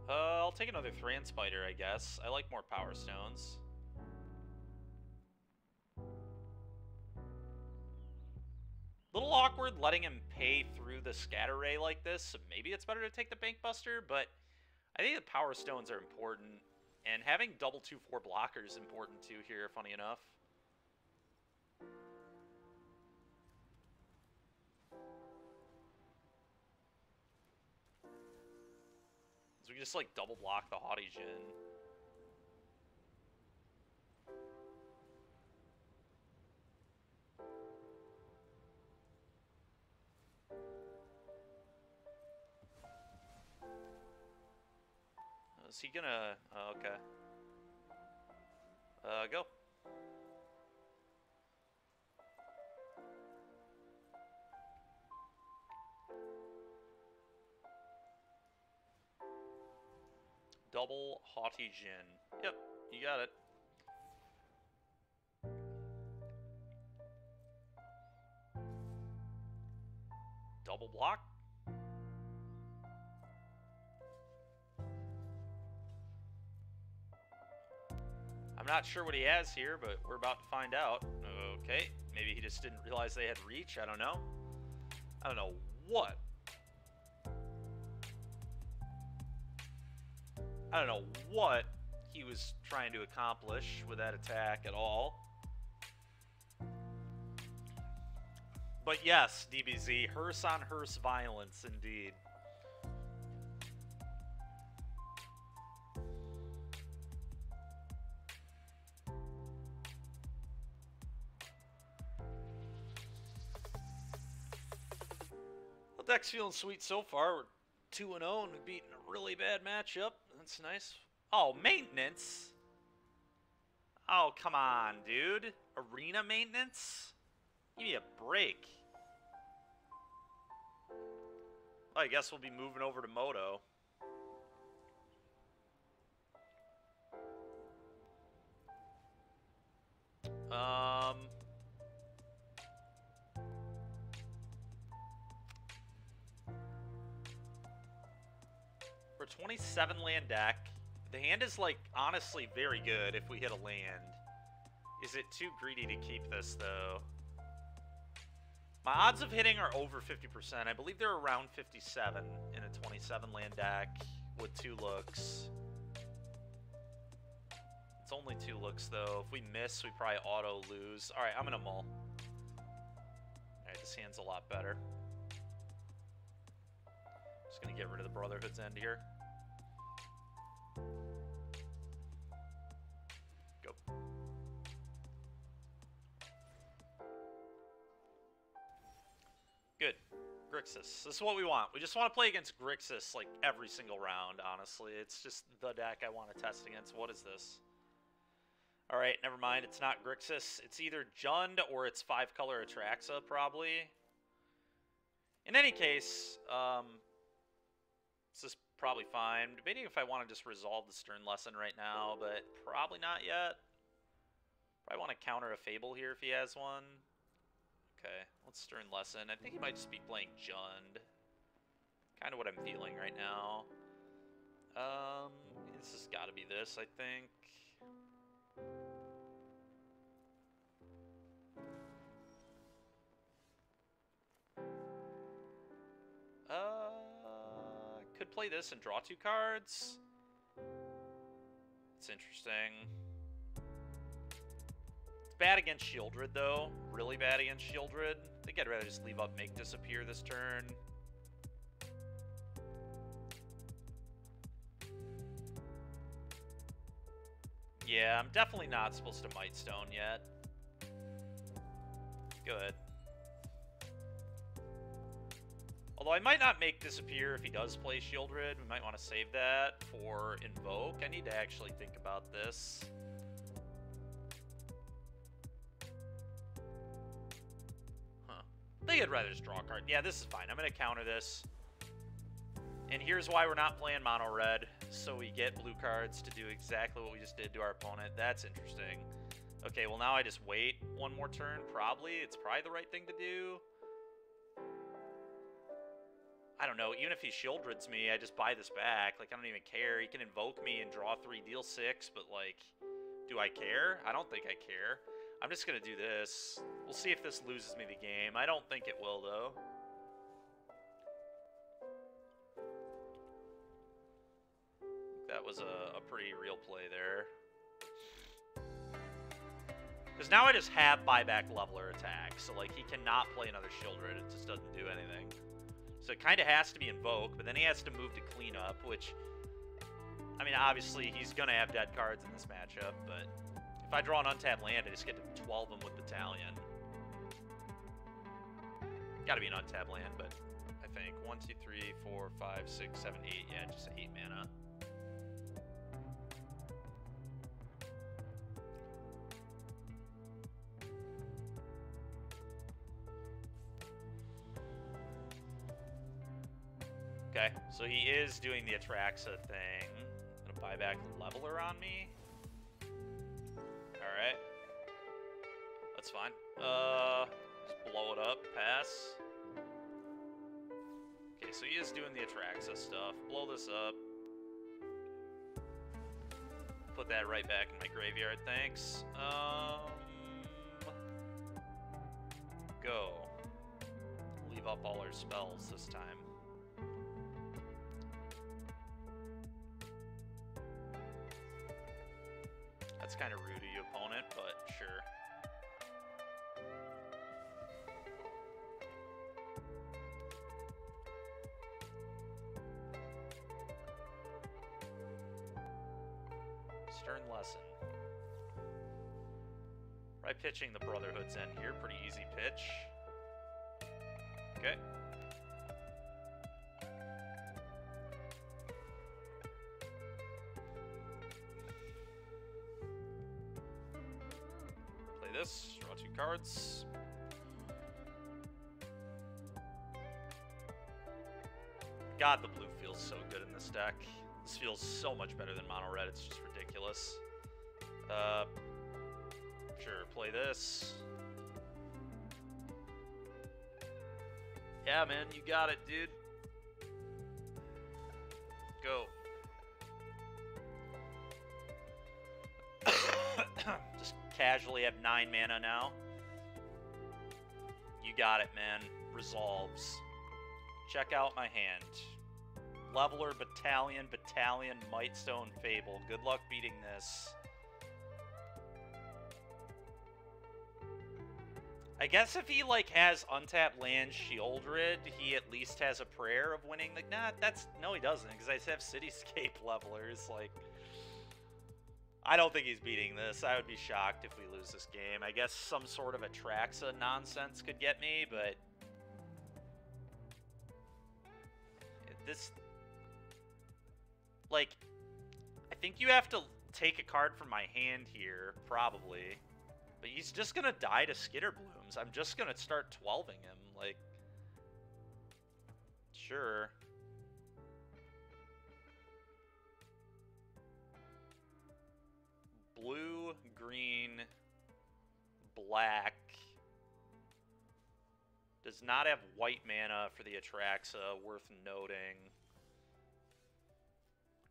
I'll take another Thran Spider, I guess. I like more Power Stones. Little awkward letting him pay through the Scatter Ray like this, so maybe it's better to take the Bank Buster, but I think the Power Stones are important, and having double 2/4 blockers is important too here, funny enough. So we just like double block the Haughty Jhin. Is he gonna... okay. Go. Double Haughty Jhin. Yep, you got it. Double block. I'm not sure what he has here, but we're about to find out. Okay, maybe he just didn't realize they had reach. I don't know. I don't know what. I don't know what he was trying to accomplish with that attack at all. But yes, DBZ, hearse on hearse violence indeed. Well, deck's feeling sweet so far. We're 2-0 and we've beaten a really bad matchup. That's nice. Oh, maintenance? Oh, come on, dude. Arena maintenance? Give me a break. Well, I guess we'll be moving over to Moto. For 27 land deck, the hand is, like, honestly very good if we hit a land. Is it too greedy to keep this, though? My odds of hitting are over 50%. I believe they're around 57 in a 27 land deck with 2 looks. It's only 2 looks, though. If we miss, we probably auto lose. Alright, I'm gonna mull. Alright, this hand's a lot better. Just gonna get rid of the Brotherhood's End here. Go. Good. Grixis. This is what we want. We just want to play against Grixis, like, every single round, honestly. It's just the deck I want to test against. What is this? Alright, never mind. It's not Grixis. It's either Jund or it's 5-color Atraxa, probably. In any case, this is probably fine. I'm debating if I want to just resolve the Stern Lesson right now, but probably not yet. Probably want to counter a Fable here if he has one. Okay, let's Stern Lesson. I think he might just be playing Jund. Kind of what I'm feeling right now. This has got to be this, I think. Could play this and draw 2 cards. It's interesting. It's bad against Shieldred, though. Really bad against Shieldred. I think I'd rather just leave up Make Disappear this turn. Yeah, I'm definitely not supposed to Might Stone yet. Good. Although I might not Make Disappear if he does play Shieldred. We might want to save that for Invoke. I need to actually think about this. Huh. I think I'd rather just draw a card. Yeah, this is fine. I'm going to counter this. And here's why we're not playing mono red. So we get blue cards to do exactly what we just did to our opponent. That's interesting. Okay, well now I just wait one more turn. Probably. It's probably the right thing to do. I don't know. Even if he Shieldreds me, I just buy this back. Like, I don't even care. He can Invoke me and draw 3, deal 6. But, like, do I care? I don't think I care. I'm just going to do this. We'll see if this loses me the game. I don't think it will, though. That was a pretty real play there. Because now I just have buyback leveler attack. So, like, he cannot play another Shieldred. It just doesn't do anything. So it kind of has to be Invoke, but then he has to move to Cleanup, which, I mean, obviously he's going to have dead cards in this matchup, but if I draw an untapped land, I just get to 12 them with Battalion. Got to be an untapped land, but I think 1, 2, 3, 4, 5, 6, 7, 8. Yeah, just 8 mana. Okay, so he is doing the Atraxa thing. Gonna buy back Leveler on me. Alright. That's fine. Just blow it up, pass. Okay, so he is doing the Atraxa stuff. Blow this up. Put that right back in my graveyard, thanks. Go. Leave up all our spells this time. That's kind of rude to you, opponent, but sure. Stern Lesson. Right, pitching the Brotherhood's End here. Pretty easy pitch. Okay. this. Draw 2 cards. God, the blue feels so good in this deck. This feels so much better than mono red. It's just ridiculous. Sure, play this. Yeah, man, you got it, dude. Go. Just casually have 9 mana now. You got it, man. Resolves. Check out my hand. Leveler, Battalion, Mightstone, Fable. Good luck beating this. I guess if he, like, has untapped land Shieldred, he at least has a prayer of winning. Like, nah, no, he doesn't, because I have Cityscape levelers. Like, I don't think he's beating this. I would be shocked if we lose this game. I guess some sort of Atraxa nonsense could get me, but this, like, I think you have to take a card from my hand here, probably. But he's just going to die to Skitterblooms. I'm just going to start 12ing him. Like, sure. Blue, green, black. Does not have white mana for the Atraxa, worth noting.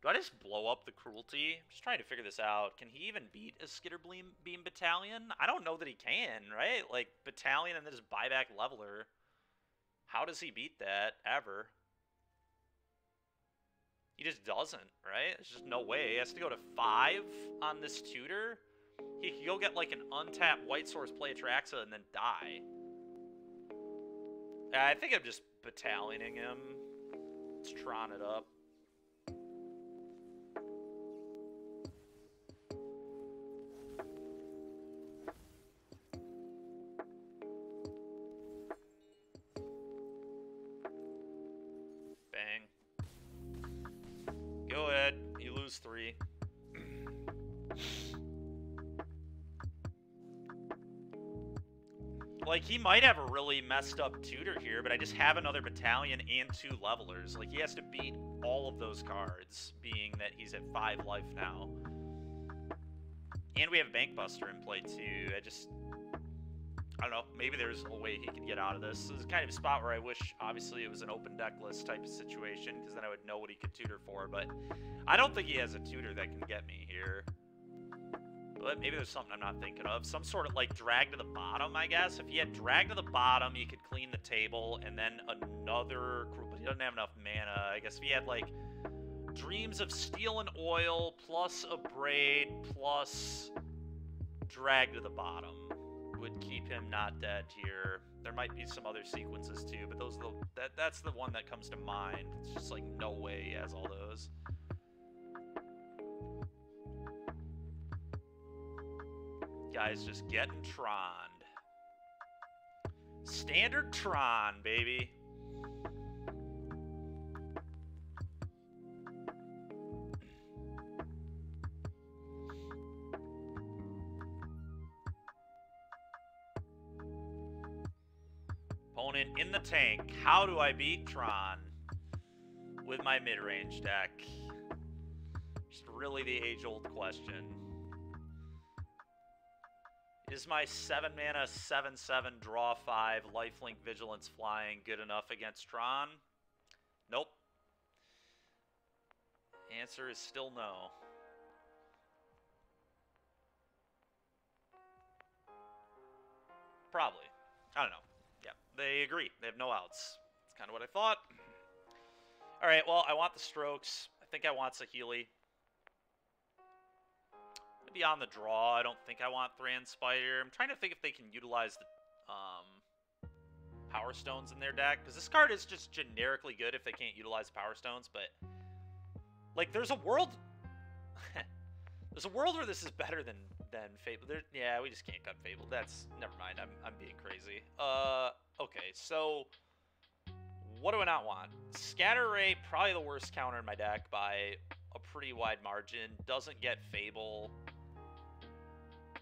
Do I just blow up the Cruelty? I'm just trying to figure this out. Can he even beat a Skitterbeam Battalion? I don't know that he can, right? Like, Battalion and then just buyback Leveler. How does he beat that, ever? He just doesn't, right? There's just no way. He has to go to 5 on this tutor. He could go get, like, an untapped white source, play Atraxa, and then die. I think I'm just Battalioning him. Let's Tron it up. Bang. Go ahead. You lose 3. Like, he might have a really messed up tutor here, but I just have another Battalion and 2 levelers. Like, he has to beat all of those cards, being that he's at 5 life now. And we have Bankbuster in play, too. I don't know. Maybe there's a way he could get out of this. This is kind of a spot where I wish, obviously, it was an open deck list type of situation, because then I would know what he could tutor for, but I don't think he has a tutor that can get me here. But maybe there's something I'm not thinking of. Some sort of, like, drag to the bottom, I guess. If he had drag to the bottom, he could clean the table, and then another group, but he doesn't have enough mana. I guess if he had, like, Dreams of Steel and Oil, plus a Braid, plus drag to the bottom would keep him not dead here. There might be some other sequences, too, but those are that's the one that comes to mind. It's just, like, no way he has all those. Guys just getting Troned. Standard Tron, baby. Opponent in the tank. How do I beat Tron with my mid-range deck? Just really the age-old question. Is my 7 mana, 7/7, draw 5, lifelink, vigilance, flying good enough against Tron? Nope. Answer is still no. Probably. I don't know. Yeah, they agree. They have no outs. That's kind of what I thought. All right, well, I want the strokes. I think I want Saheeli. Beyond the draw, I don't think I want Thran Spider. I'm trying to think if they can utilize the Power Stones in their deck, because this card is just generically good if they can't utilize Power Stones, but like there's a world there's a world where this is better than Fable. Yeah, we just can't cut Fable. That's never mind. I'm being crazy. Okay, so what do I not want? Scatter Ray, probably the worst counter in my deck by a pretty wide margin. Doesn't get Fable.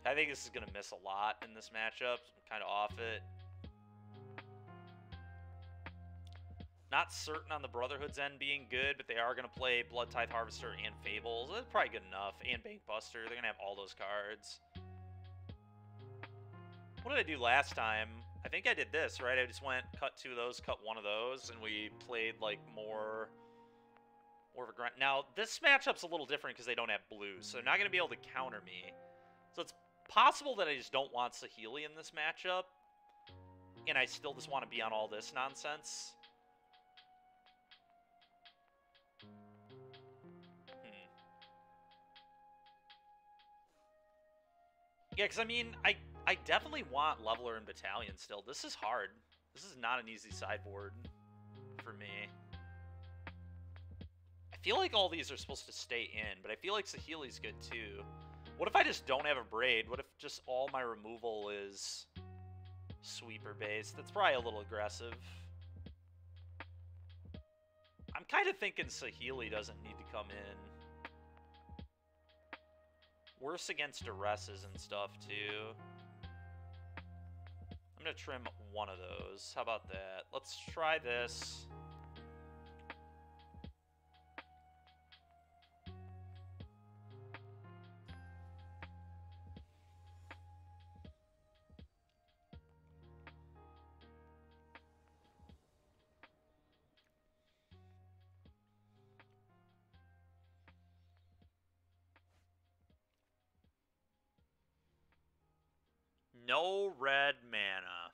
I think this is going to miss a lot in this matchup. I'm kind of off it. Not certain on the Brotherhood's end being good, but they are going to play Blood Tithe Harvester and Fables. That's probably good enough. And Bankbuster. They're going to have all those cards. What did I do last time? I think I did this, right? I just went, cut 2 of those, cut 1 of those, and we played, like, more of a grind. Now, this matchup's a little different because they don't have blues, so they're not going to be able to counter me. So it's possible that I just don't want Saheeli in this matchup, and I still just want to be on all this nonsense. Yeah, because, I mean, I definitely want Leveler and Battalion still. This is hard. This is not an easy sideboard for me. I feel like all these are supposed to stay in, but I feel like Saheeli's good too. What if I just don't have a Braid? What if just all my removal is sweeper based? That's probably a little aggressive. I'm kind of thinking Saheeli doesn't need to come in. Worse against Duresses and stuff, too. I'm going to trim 1 of those. How about that? Let's try this. No red mana.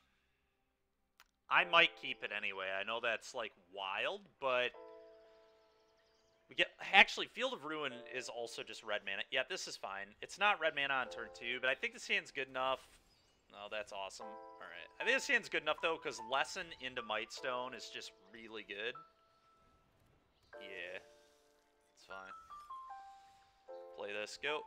I might keep it anyway. I know that's, like, wild, but we get... Actually, Field of Ruin is also just red mana. Yeah, this is fine. It's not red mana on turn 2, but I think this hand's good enough. Oh, that's awesome. Alright. I think this hand's good enough, though, because Lesson into Mightstone is just really good. Yeah. It's fine. Play this. Go.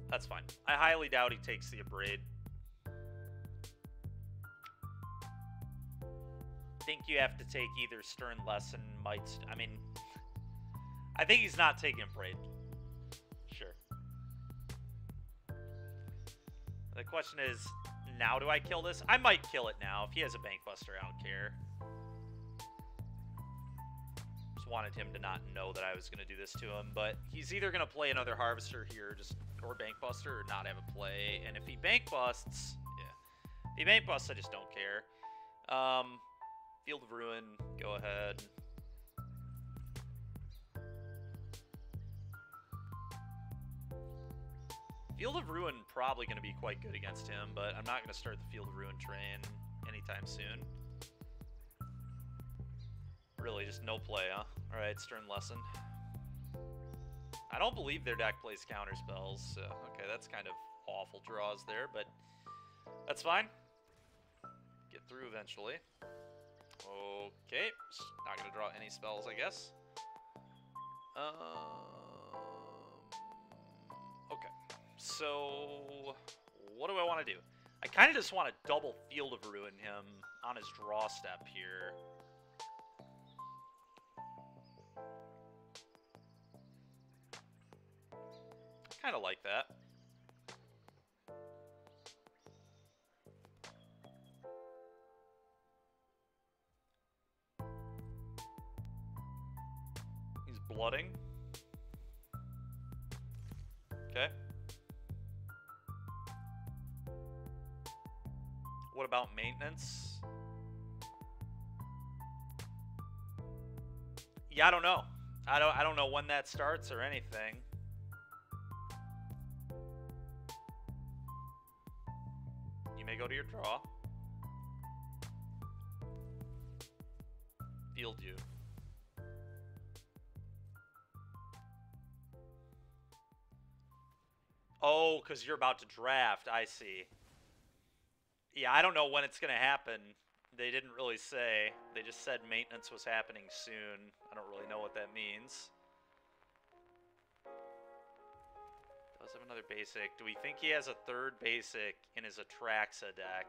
That's fine. I highly doubt he takes the Abrade. Think you have to take either Stern Lesson, I mean, I think he's not taking Abrade. Sure. The question is, now do I kill this? I might kill it now. If he has a Bankbuster, I don't care. Just wanted him to not know that I was going to do this to him, but he's either going to play another Harvester here, or Bankbuster, or not have a play. And if he Bankbusts, yeah. If he Bankbusts, I just don't care. Field of Ruin, go ahead. Field of Ruin probably going to be quite good against him, but I'm not going to start the Field of Ruin train anytime soon. Really, just no play, huh? Alright, Stern Lesson. I don't believe their deck plays counter spells, so okay, that's kind of awful draws there, but that's fine. Get through eventually. Okay, not gonna draw any spells, I guess. Okay, so what do I want to do? I kind of just want to double Field of Ruin him on his draw step here. Kind of like that. He's blooding. Okay. What about maintenance? Yeah, I don't know. I don't know when that starts or anything. May go to your draw. Field you. Oh, because you're about to draft. I see. Yeah, I don't know when it's going to happen. They didn't really say. They just said maintenance was happening soon. I don't really know what that means. Does have another basic. Do we think he has a third basic in his Atraxa deck?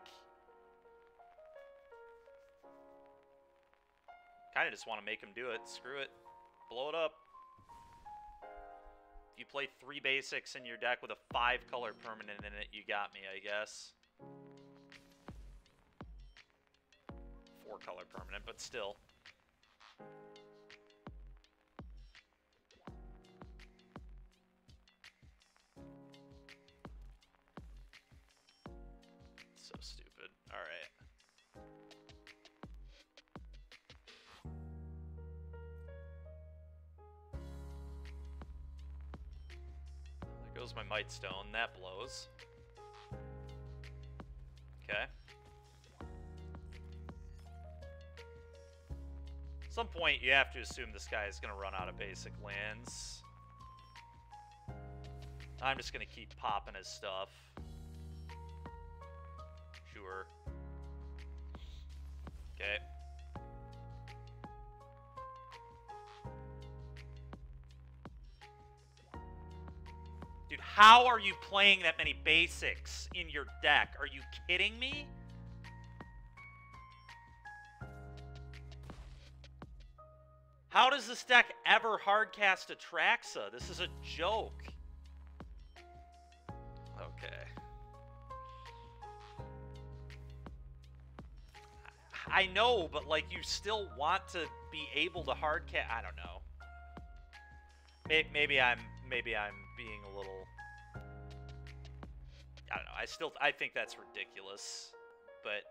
Kind of just want to make him do it. Screw it. Blow it up. If you play 3 basics in your deck with a 5-color permanent in it, you got me, I guess. 4-color permanent, but still. So stupid. Alright. There goes my Might Stone. That blows. Okay. At some point, you have to assume this guy is going to run out of basic lands. I'm just going to keep popping his stuff. Sure. Okay. Dude, how are you playing that many basics in your deck? Are you kidding me? How does this deck ever hardcast Atraxa? This is a joke. Okay. I know, but like you still want to be able to hardcast. I don't know. Maybe I'm being a little. I don't know. I think that's ridiculous. But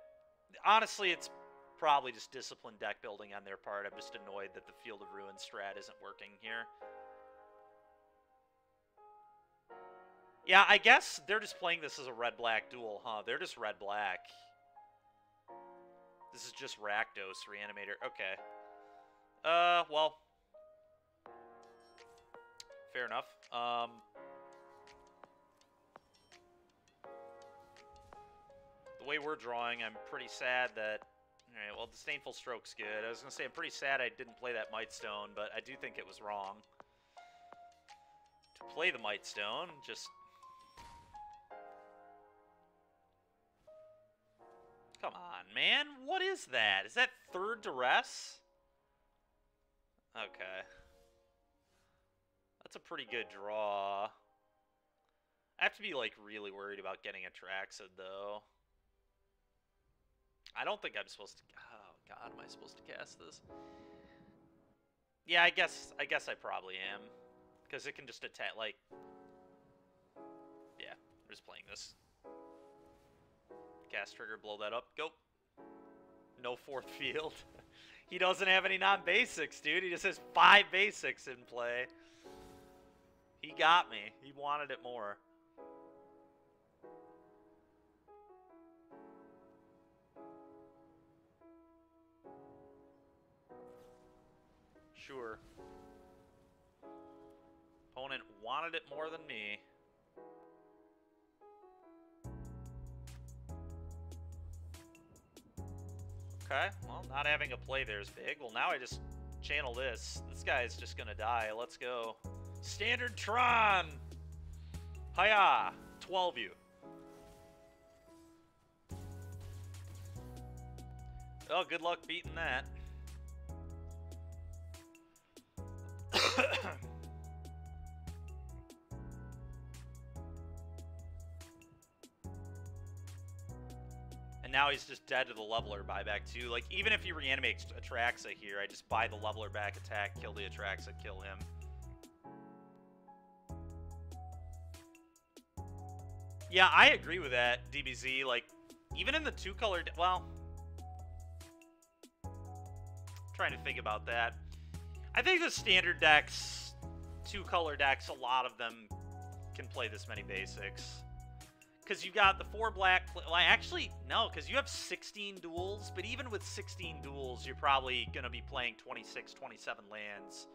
honestly, it's probably just disciplined deck building on their part. I'm just annoyed that the Field of Ruin strat isn't working here. Yeah, I guess they're just playing this as a red-black duel, huh? They're just red-black. This is just Rakdos Reanimator. Okay. Well. Fair enough. The way we're drawing, I'm pretty sad that... Alright, well, Disdainful Stroke's good. I was going to say, I'm pretty sad I didn't play that Might Stone, but I do think it was wrong to play the Might Stone. Just... Come on, man. What is that? Is that third Duress? Okay. That's a pretty good draw. I have to be, like, really worried about getting Atraxa, though. I don't think I'm supposed to... Oh, God, am I supposed to cast this? Yeah, I guess I probably am. Because it can just attack, like... Yeah, I'm just playing this. Cast trigger, blow that up, go. No 4th field. He doesn't have any non-basics, dude. He just has 5 basics in play. He got me. He wanted it more. Sure. Opponent wanted it more than me. Okay, well, not having a play there is big. Well, now I just channel this. This guy is just gonna die. Let's go. Standard Tron! Hiya! 12 you. Oh, good luck beating that. And now he's just dead to the leveler buyback too. Like, even if he reanimates Atraxa here, I just buy the leveler back attack, kill the Atraxa, kill him. Yeah, I agree with that, DBZ. Like, even in the 2-color... Well... I'm trying to think about that. I think the standard decks, 2-color decks, a lot of them can play this many basics. Because you got the 4 black... Well, actually, no, because you have 16 duels. But even with 16 duels, you're probably going to be playing 26, 27 lands.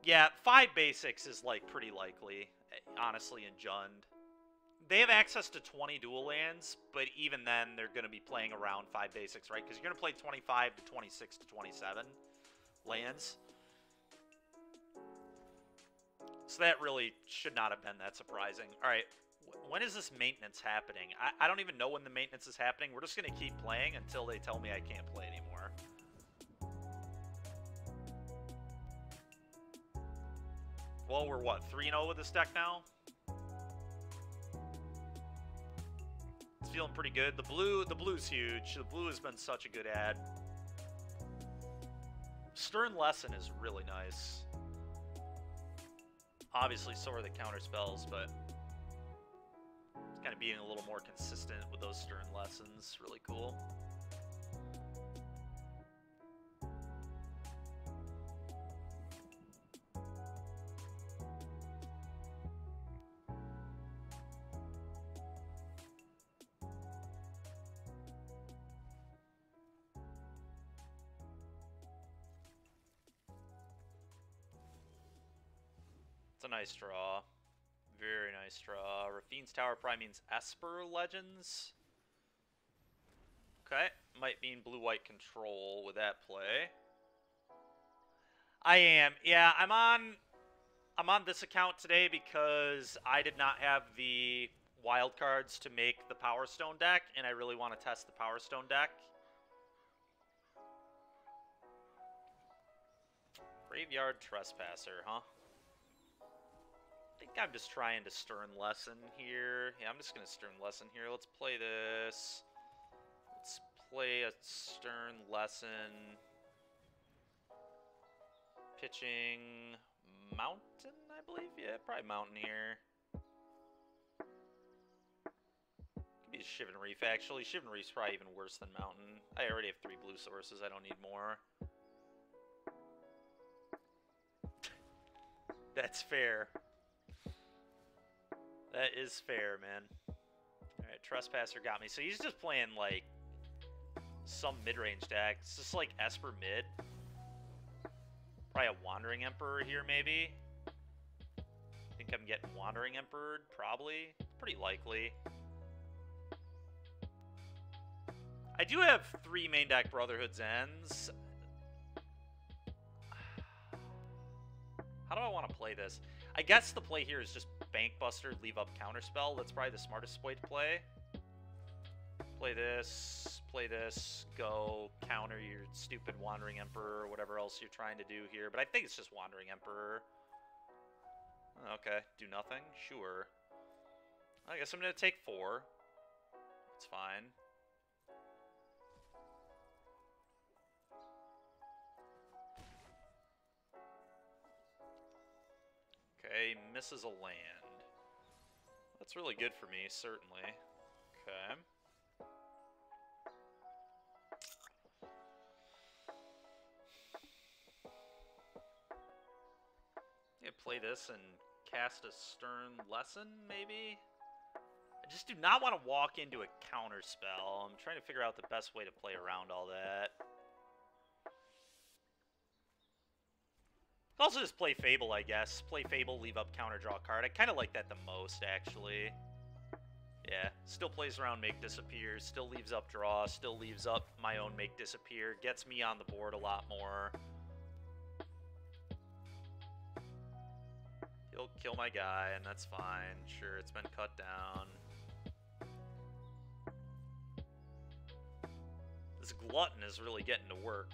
Yeah, 5 basics is, like, pretty likely, honestly, in Jund. They have access to 20 dual lands, but even then, they're going to be playing around 5 basics, right? Because you're going to play 25 to 26 to 27 lands. So that really should not have been that surprising. All right, when is this maintenance happening? I don't even know when the maintenance is happening. We're just going to keep playing until they tell me I can't play anymore. Well, we're what, 3-0 with this deck now? It's feeling pretty good. The blue's huge. The blue has been such a good ad. Stern Lesson is really nice. Obviously, so are the counter spells, but kind of being a little more consistent with those Stern Lessons. Really cool. It's a nice draw. Very nice draw. Rafine's Tower probably means Esper Legends. Okay. Might mean blue-white control with that play. I am. Yeah, I'm on this account today because I did not have the wild cards to make the Powerstone deck, and I really want to test the Powerstone deck. Graveyard Trespasser, huh? I think I'm just trying to Stern Lesson here. Yeah, I'm just going to Stern Lesson here. Let's play this. Let's play a Stern Lesson. Pitching Mountain, I believe? Yeah, probably Mountain here. Could be a Shivan Reef, actually. Shivan Reef's probably even worse than Mountain. I already have 3 blue sources. I don't need more. That's fair. That is fair, man. Alright, Trespasser got me. So he's just playing, like, some mid-range deck. It's just, like, Esper mid. Probably a Wandering Emperor here, maybe. I think I'm getting Wandering Emperor, probably. Pretty likely. I do have 3 main deck Brotherhood's Ends. How do I want to play this? I guess the play here is just Bankbuster, leave up Counterspell. That's probably the smartest way to play. Play this, go counter your stupid Wandering Emperor, or whatever else you're trying to do here. But I think it's just Wandering Emperor. Okay, do nothing? Sure. I guess I'm going to take 4. It's fine. Okay, misses a land. That's really good for me, certainly. Okay. Yeah, play this and cast a Stern Lesson, maybe? I just do not want to walk into a counter spell. I'm trying to figure out the best way to play around all that. Also just play Fable, I guess. Play Fable, leave up counter, draw a card. I kind of like that the most, actually. Yeah, still plays around Make Disappear, still leaves up draw, still leaves up my own Make Disappear, gets me on the board a lot more. He'll kill my guy, and that's fine. Sure, it's been cut down. This Glutton is really getting to work.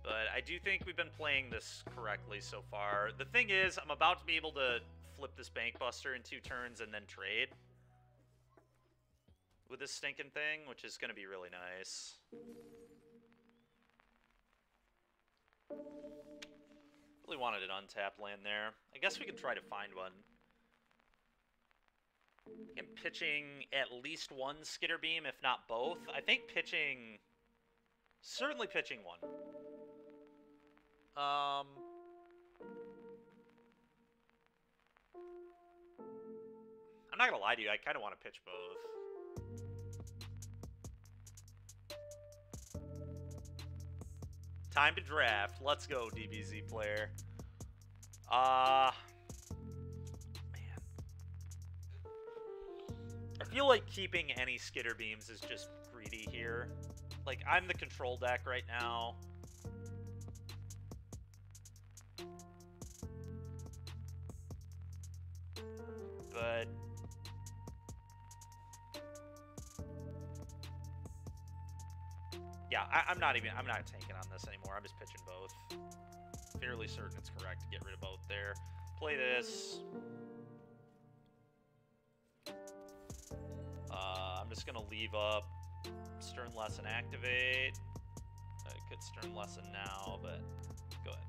But I do think we've been playing this correctly so far. The thing is, I'm about to be able to flip this Bankbuster in 2 turns and then trade with this stinking thing, which is going to be really nice. Really wanted an untapped land there. I guess we can try to find one. I'm pitching at least 1 Skitter Beam, if not both. I think pitching... Certainly pitching 1. I'm not gonna lie to you, I kind of want to pitch both. Time to draft. Let's go, DBZ player. Man. I feel like keeping any Skitter Beams is just greedy here. Like, I'm the control deck right now. good. Yeah, I'm not taking on this anymore. I'm just pitching both. Fairly certain it's correct to get rid of both there. Play this. I'm just gonna leave up Stern Lesson activate. I could Stern Lesson now, but go ahead.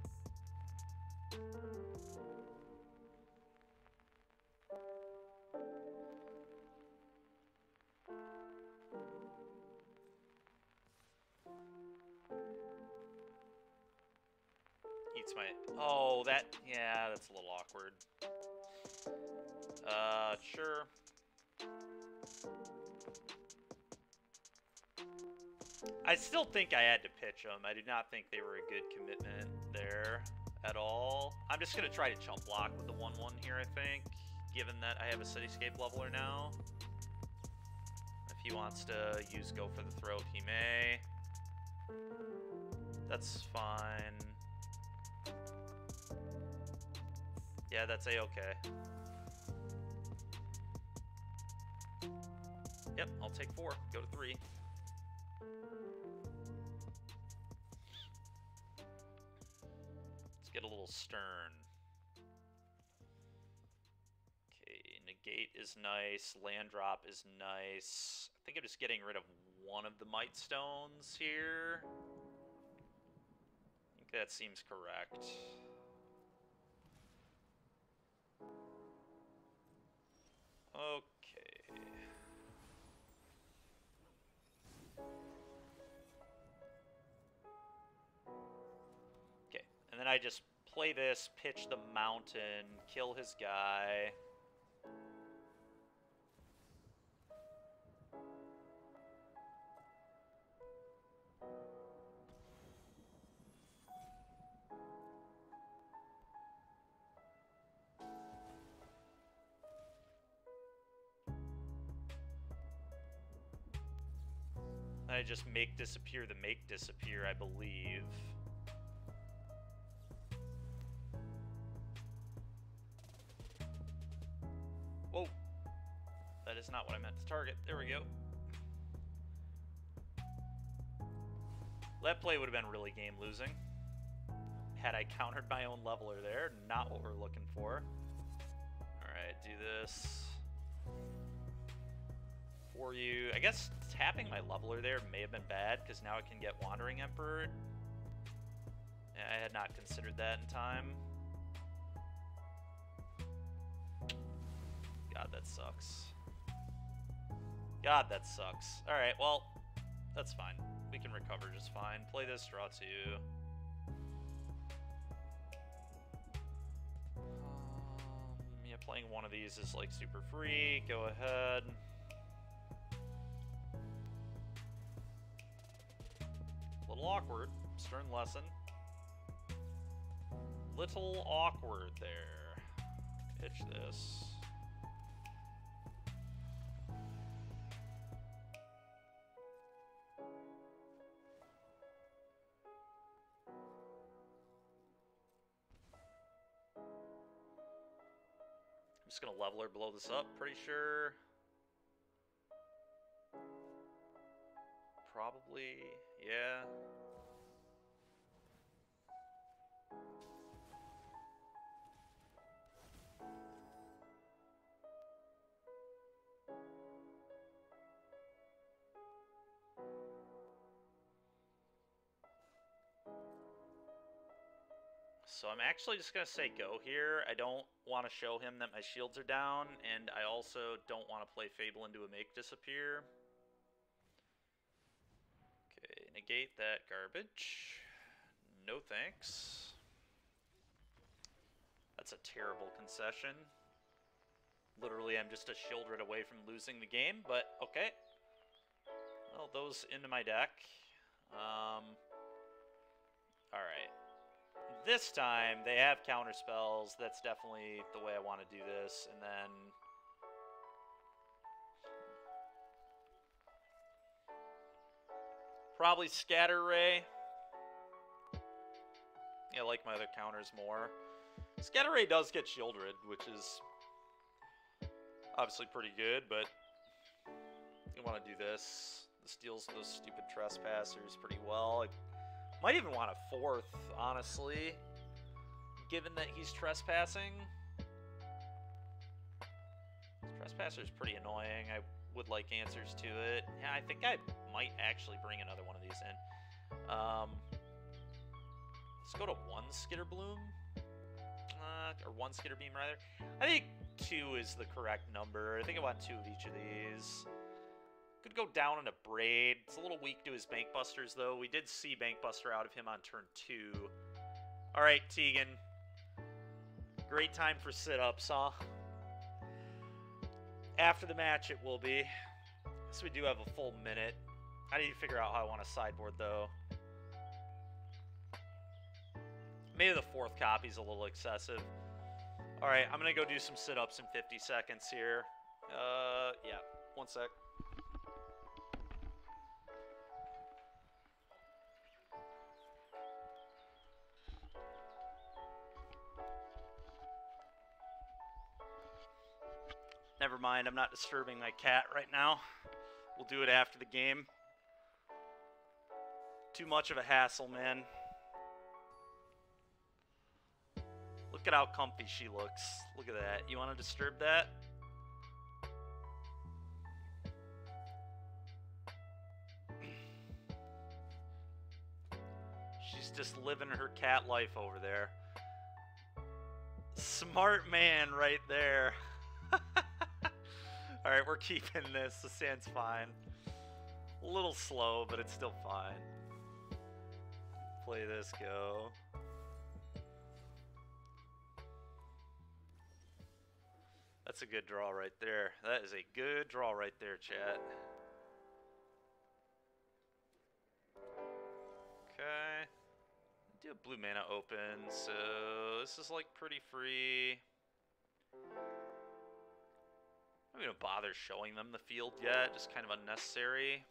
Eats my... Oh, that... Yeah, that's a little awkward. Sure. I still think I had to pitch them. I do not think they were a good commitment there at all. I'm just going to try to chump block with the 1-1 here, I think, given that I have a Cityscape Leveler now. If he wants to use Go for the Throat, he may. That's fine. Yeah, that's A-okay. Yep, I'll take 4. Go to 3. Let's get a little stern. Okay, negate is nice. Land drop is nice. I think I'm just getting rid of one of the Might Stones here. I think that seems correct. Okay. Okay, and then I just play this, pitch the mountain, kill his guy. I just make disappear the make disappear, I believe. Whoa. That is not what I meant to target. There we go. That play would have been really game losing. Had I countered my own leveler there. Not what we're looking for. Alright, do this. For you. I guess tapping my leveler there may have been bad, because now I can get Wandering Emperor. Yeah, I had not considered that in time. God, that sucks. God, that sucks. Alright, well, that's fine. We can recover just fine. Play this, draw 2. Yeah, playing one of these is like super free. Go ahead. A little awkward. Stern Lesson. Little awkward there. Pitch this. I'm just gonna leveler blow this up, pretty sure. Probably, yeah. So I'm actually just going to say go here. I don't want to show him that my shields are down, and I also don't want to play Fable into a make disappear. Okay, negate that garbage. No thanks. That's a terrible concession. Literally, I'm just a shield rid away from losing the game, but okay. Well, those into my deck. Alright. This time, they have counter spells. That's definitely the way I want to do this. And then... probably Scatter Ray. Yeah, I like my other counters more. Scatter Ray does get Shield Rid, which is Obviously pretty good, but you want to do this. This deals with those stupid trespassers pretty well. I might even want a 4th, honestly, given that he's trespassing. Trespasser's pretty annoying. I would like answers to it. Yeah, I think I might actually bring another one of these in. Let's go to 1 Skitterbloom. Or 1 Skitterbeam, rather. I think 2 is the correct number. I think I want 2 of each of these. Could go down in a Braid. It's a little weak to his Bankbusters, though. We did see Bankbuster out of him on turn 2. Alright, Tegan. Great time for sit-ups, huh? After the match, it will be. So we do have a full minute. I need to figure out how I want to sideboard, though. Maybe the 4th copy is a little excessive. Alright, I'm going to go do some sit-ups in 50 seconds here. Yeah. 1 sec. Never mind, I'm not disturbing my cat right now. We'll do it after the game. Too much of a hassle, man. Look at how comfy she looks. Look at that. You want to disturb that? She's just living her cat life over there. Smart man right there. Alright, we're keeping this. The sand's fine. A little slow, but it's still fine. Play this, go. That's a good draw right there. That is a good draw right there, chat. Okay. Do a blue mana open, so this is like pretty free. I'm not gonna bother showing them the field yet, just kind of unnecessary.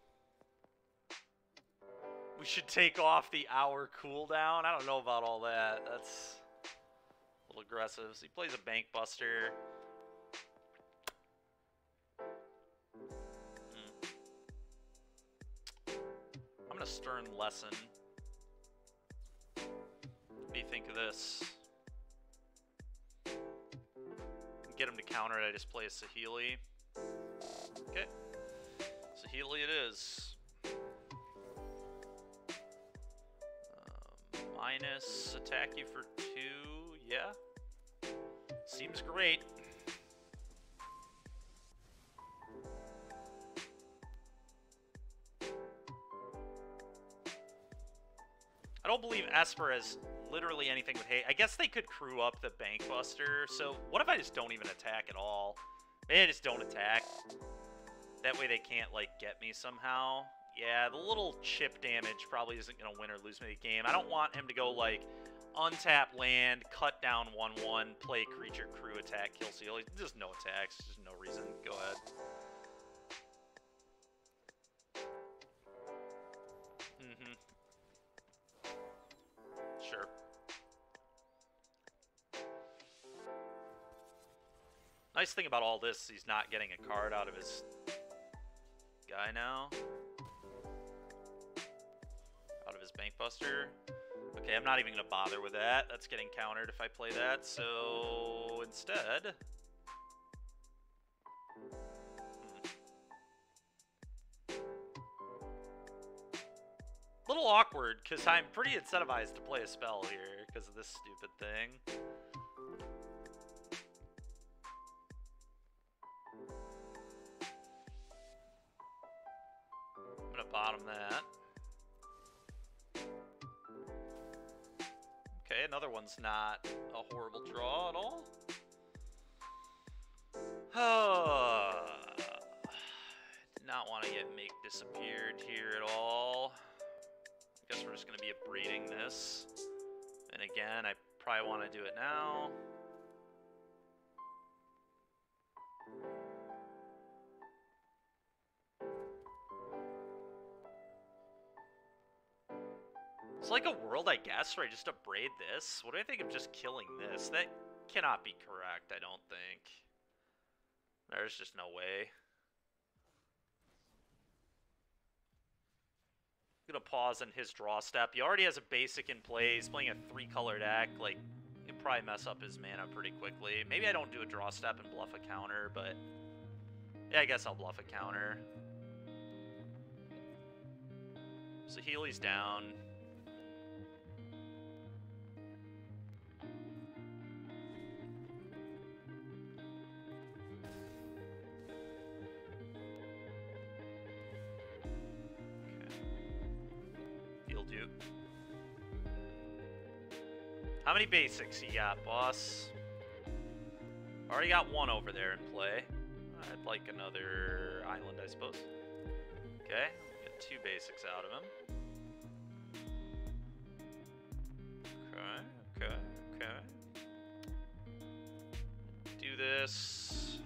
We should take off the hour cooldown. I don't know about all that. That's a little aggressive. So he plays a Bankbuster. I'm gonna Stern Lesson. What do you think of this? Get him to counter it, I just play a Saheeli. Okay. Saheeli it is. Minus attack you for 2, yeah. Seems great. I don't believe Esper has literally anything with hate. I guess they could crew up the Bankbuster. So what if I just don't even attack at all? Maybe I just don't attack. That way they can't, like, get me somehow. Yeah, the little chip damage probably isn't going to win or lose me the game. I don't want him to go, like, untap land, cut down 1/1, play creature, crew, attack, kill, seal. Just no attacks. Just no reason. Go ahead. Sure. Nice thing about all this, he's not getting a card out of his guy now. Out of his Bankbuster. Okay, I'm not even going to bother with that. That's getting countered if I play that. So instead... Little awkward, because I'm pretty incentivized to play a spell here because of this stupid thing. I'm going to bottom that. Okay, another one's not a horrible draw at all. Did not want to get Make Disappeared here at all. Guess we're just going to be breeding this. And again, I probably want to do it now. It's like a world, I guess, where I just abrade this. What do I think of just killing this? That cannot be correct, I don't think. There's just no way. I'm gonna pause on his draw step. He already has a basic in play. He's playing a 3-color deck. Like, he'll probably mess up his mana pretty quickly. Maybe I don't do a draw step and bluff a counter, but yeah, I guess I'll bluff a counter. So Healy's down. Do. How many basics you got, boss? Already got one over there in play. I'd like another island, I suppose. Okay, get 2 basics out of him. Okay. Do this.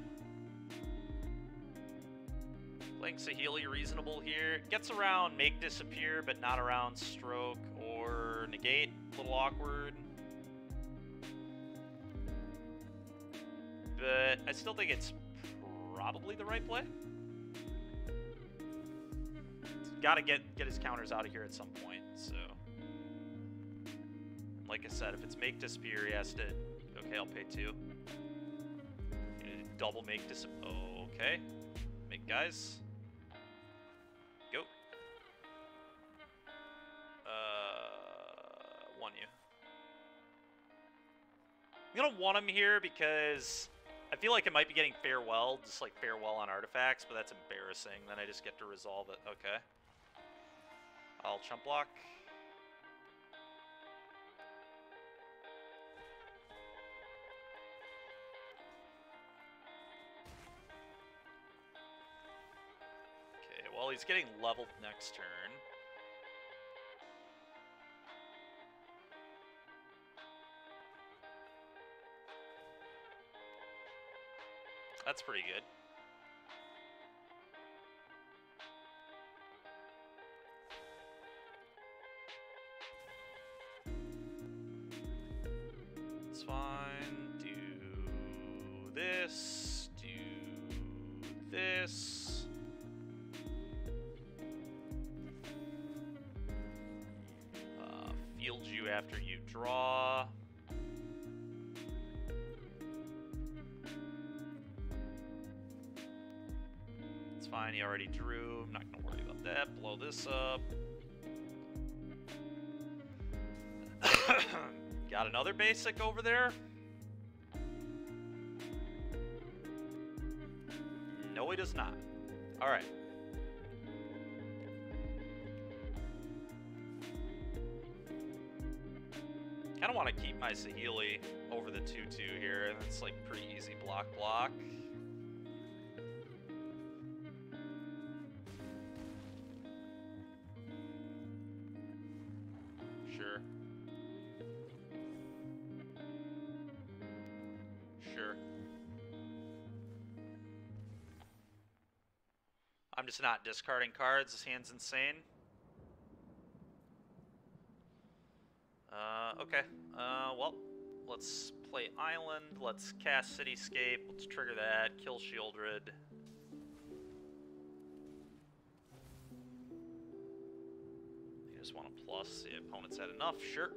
Playing Saheeli reasonable here. Gets around Make Disappear, but not around Stroke or Negate. A little awkward. But I still think it's probably the right play. Gotta get his counters out of here at some point, so. Like I said, if it's Make Disappear, he has to... Okay, I'll pay 2. Double Make Disappear. Oh, okay. Make guys. Go. Won you. I'm gonna want him here because I feel like it might be getting farewell, just like farewell on artifacts, but that's embarrassing. Then I just get to resolve it. Okay. I'll chump block. Okay, well, he's getting leveled next turn. That's pretty good. It's fine. Do this. Do this. Field you after you draw. Fine, he already drew. I'm not gonna worry about that. Blow this up. Got another basic over there? No, he does not. Alright. Kinda wanna keep my Saheeli over the 2-2 here, and it's like pretty easy block. Sure. I'm just not discarding cards. This hand's insane. Okay. Well, let's play Island. Let's cast Cityscape. Let's trigger that. Kill Shieldred. You just want to plus. The opponent's had enough. Sure.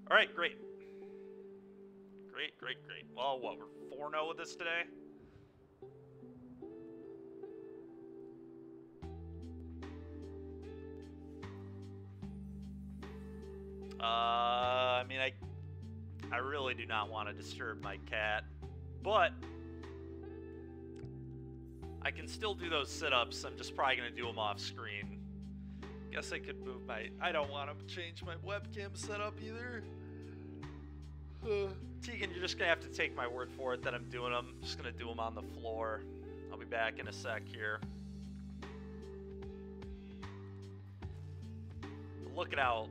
Alright, great. Great. Well, what, we're 4-0 with this today? I mean, I really do not want to disturb my cat, but I can still do those sit-ups. I'm just probably going to do them off screen. Guess I could move my... I don't want to change my webcam setup either. Tegan, you're just going to have to take my word for it that I'm doing them. I'm just going to do them on the floor. I'll be back in a sec here. Look at how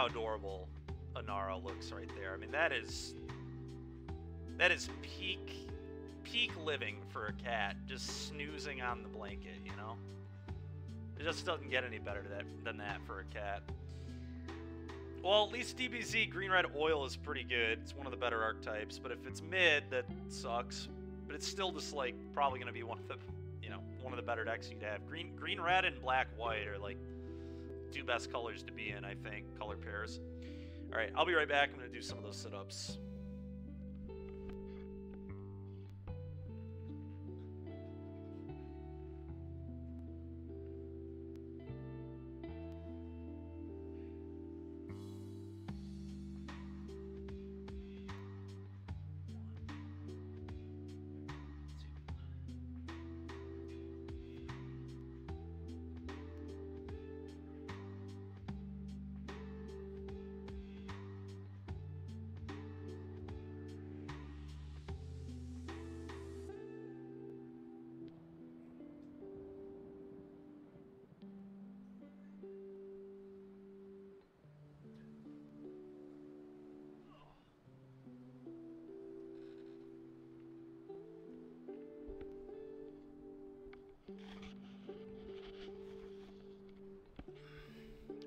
adorable Inara looks right there. I mean, that is peak living for a cat, just snoozing on the blanket, you know? It just doesn't get any better than that for a cat. Well, at least DBZ Green Red Oil is pretty good. It's one of the better archetypes, but if it's mid, that sucks. but it's still just like probably going to be one of the, you know, one of the better decks you'd have. Green, red, and black, white are like two best colors to be in, I think, color pairs. All right, I'll be right back. I'm going to do some of those sit-ups.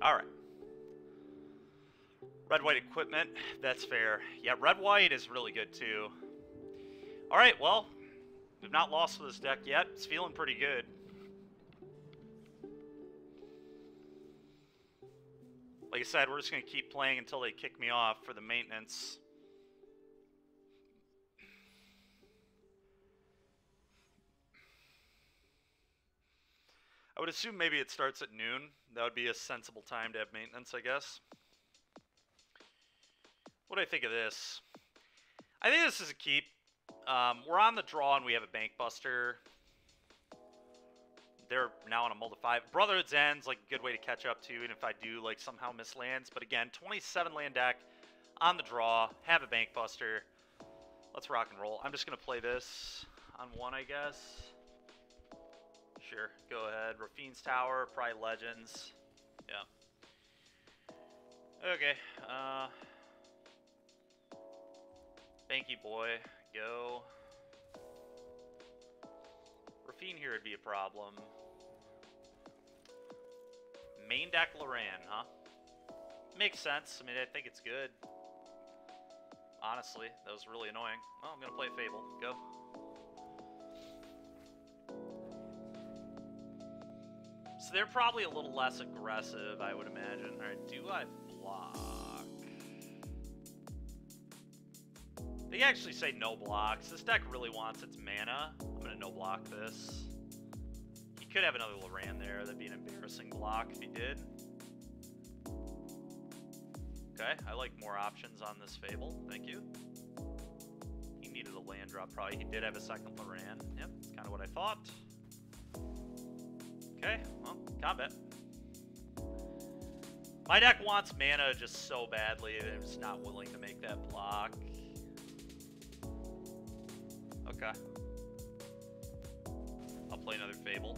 Alright. Red-white equipment, that's fair. Yeah, red-white is really good too. Alright, well, we've not lost to this deck yet. It's feeling pretty good. Like I said, we're just going to keep playing until they kick me off for the maintenance. I would assume maybe it starts at noon. That would be a sensible time to have maintenance, I guess. What do I think of this? I think this is a keep. We're on the draw and we have a Bank Buster. They're now on a mull to 5. Brotherhood's End's like a good way to catch up to, even if I do like somehow miss lands. But again, 27 land deck on the draw, have a Bank Buster. Let's rock and roll. I'm just gonna play this on one, I guess. Sure, go ahead. Rafine's Tower, probably Legends. Yeah. Okay. Banky boy, go. Rafine here would be a problem. Main deck Loran, huh? Makes sense. I mean, I think it's good. Honestly, that was really annoying. Well, I'm gonna play Fable. Go. So they're probably a little less aggressive, I would imagine. Alright, do I block? They actually say no blocks. This deck really wants its mana. I'm gonna no block this. He could have another Loran there. That'd be an embarrassing block if he did. Okay, I like more options on this Fable. Thank you. He needed a land drop probably. He did have a second Loran. Yep, that's kind of what I thought. Okay, well, combat. My deck wants mana just so badly that I'm just not willing to make that block. Okay. I'll play another Fable.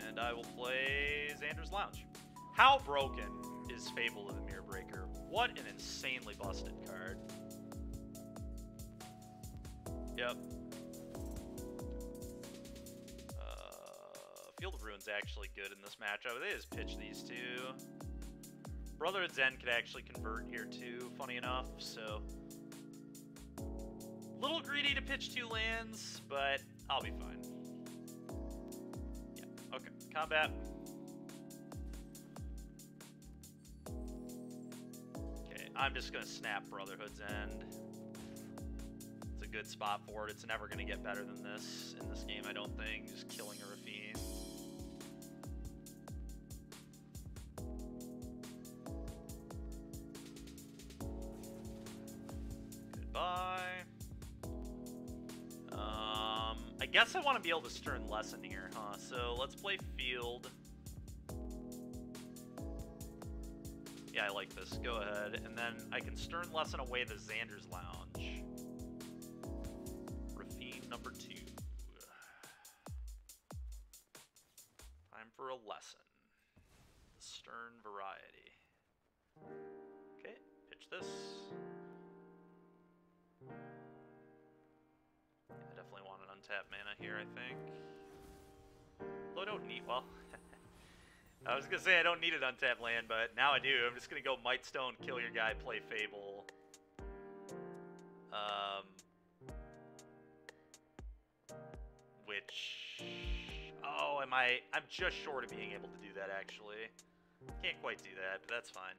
And I will play Xander's Lounge. How broken is Fable of the Mirror Breaker? What an insanely busted card. Yep. Field of Ruin's actually good in this matchup. They just pitch these two. Brotherhood's End could actually convert here too, funny enough, so... Little greedy to pitch 2 lands, but I'll be fine. Yeah, okay. Combat. Okay, I'm just gonna snap Brotherhood's End. It's a good spot for it. It's never gonna get better than this in this game, I don't think. Just killing a Rafine. Goodbye. I guess I want to be able to Stern Lesson here, huh? So let's play Field. Yeah, I like this. Go ahead. And then I can Stern Lesson away the Xander's Lounge. Rafine number 2. Time for a lesson. The Stern variety. Okay, pitch this. I definitely want an untapped mana here, I think. Though I don't need, well, I was gonna say I don't need an untapped land, but now I do. I'm just gonna go Mightstone, kill your guy, play Fable. I'm just short of being able to do that, actually. Can't quite do that, but that's fine.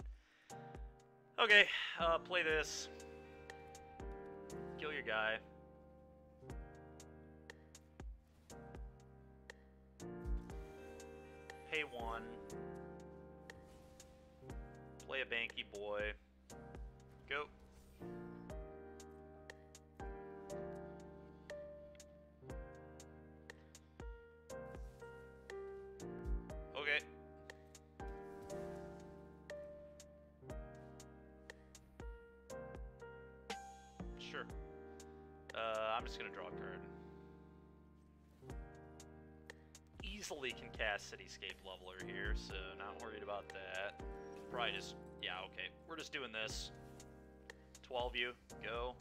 Okay, play this. Kill your guy. Pay 1. Play a Banky boy. Go. Okay. Sure. I'm just gonna draw a card. Easily can cast Cityscape Leveler here, so not worried about that. Probably just, yeah, okay. We're just doing this. 12 you, go.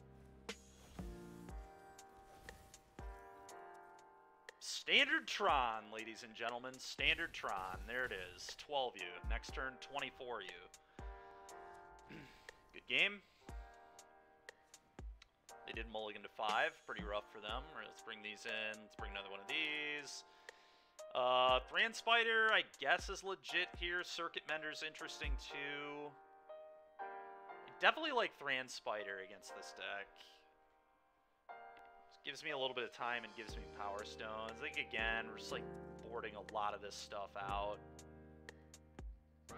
Standard Tron, ladies and gentlemen. Standard Tron. There it is. 12 you. Next turn, 24 you. Good game. They did mulligan to 5. Pretty rough for them. All right, let's bring these in. Let's bring another one of these. Thran Spider, I guess, is legit here. Circuit Mender's interesting, too. I definitely like Thran Spider against this deck. Just gives me a little bit of time and gives me Powerstones. I think, again, we're just, like, boarding a lot of this stuff out.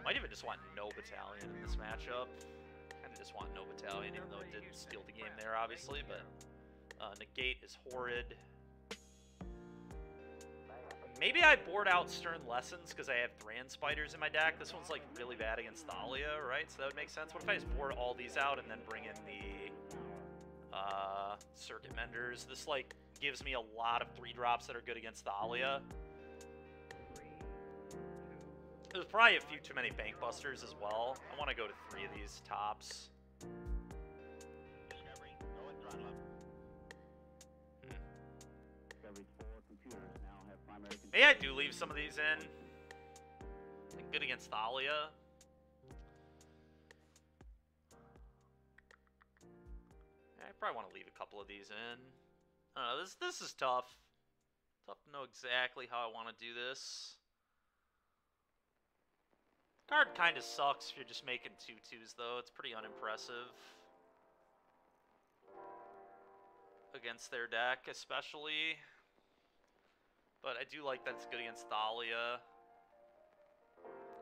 Might even just want no Battalion in this matchup. Kind of just want no Battalion, even though it did steal the game there, obviously. But Negate is horrid. Maybe I board out Stern Lessons because I have Thran Spiders in my deck. This one's, like, really bad against Thalia, right? So that would make sense. What if I just board all these out and then bring in the Circuit Menders? This, like, gives me a lot of 3-drops that are good against Thalia. There's probably a few too many Bank Busters as well. I want to go to 3 of these tops. Maybe I do leave some of these in. Like, good against Thalia. I probably want to leave a couple of these in. I don't know, this is tough. Tough to know exactly how I want to do this. Card kind of sucks if you're just making 2/2s, though. It's pretty unimpressive. Against their deck, especially. But I do like that it's good against Thalia.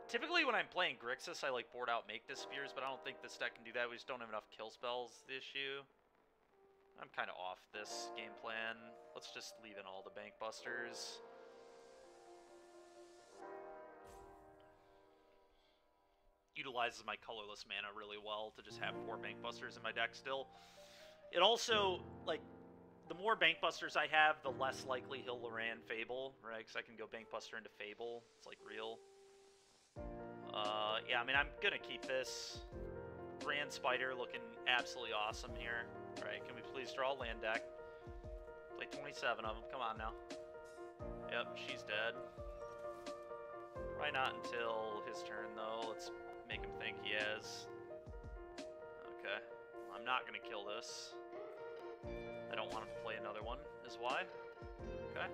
Typically, when I'm playing Grixis, I like board out Make This Spears, but I don't think this deck can do that. We just don't have enough kill spells, the issue. I'm kind of off this game plan. Let's just leave in all the Bank Busters. Utilizes my colorless mana really well to just have 4 Bank Busters in my deck still. It also, like, the more Bank Busters I have, the less likely he'll Loran Fable, right? Because I can go Bank Buster into Fable. It's, like, real. Yeah, I mean, I'm going to keep this. Thran Spider looking absolutely awesome here. All right, can we please draw a land deck? Play 27 of them. Come on now. Yep, she's dead. Probably not until his turn, though. Let's make him think he has. Okay. I'm not going to kill this. I don't want him to play another one, is why. Okay.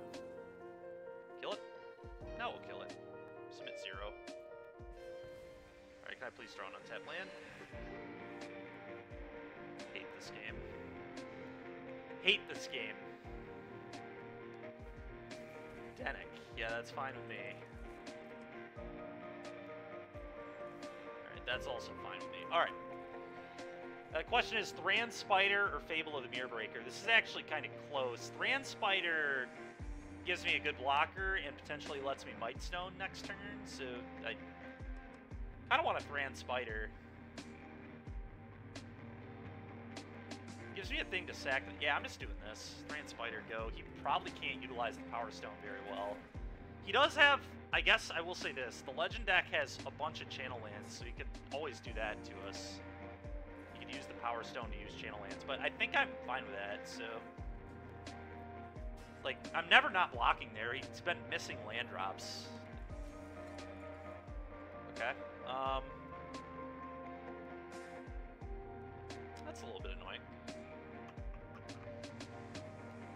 Kill it? No, we'll kill it. Submit 0. Alright, can I please draw an untapped land? Hate this game. Hate this game. Denick. Yeah, that's fine with me. Alright, that's also fine with me. Alright. The question is Thran Spider or Fable of the Mirror Breaker? This is actually kind of close. Thran Spider gives me a good blocker and potentially lets me Mightstone next turn, so I kind of want a Thran Spider. Gives me a thing to sack. Yeah, I'm just doing this. Thran Spider, go. He probably can't utilize the Power Stone very well. He does have, I guess I will say this, the Legend deck has a bunch of channel lands, so he could always do that to us. Use the Power Stone to use channel lands, but I think I'm fine with that, so... Like, I'm never not blocking there. He's been missing land drops. Okay. That's a little bit annoying.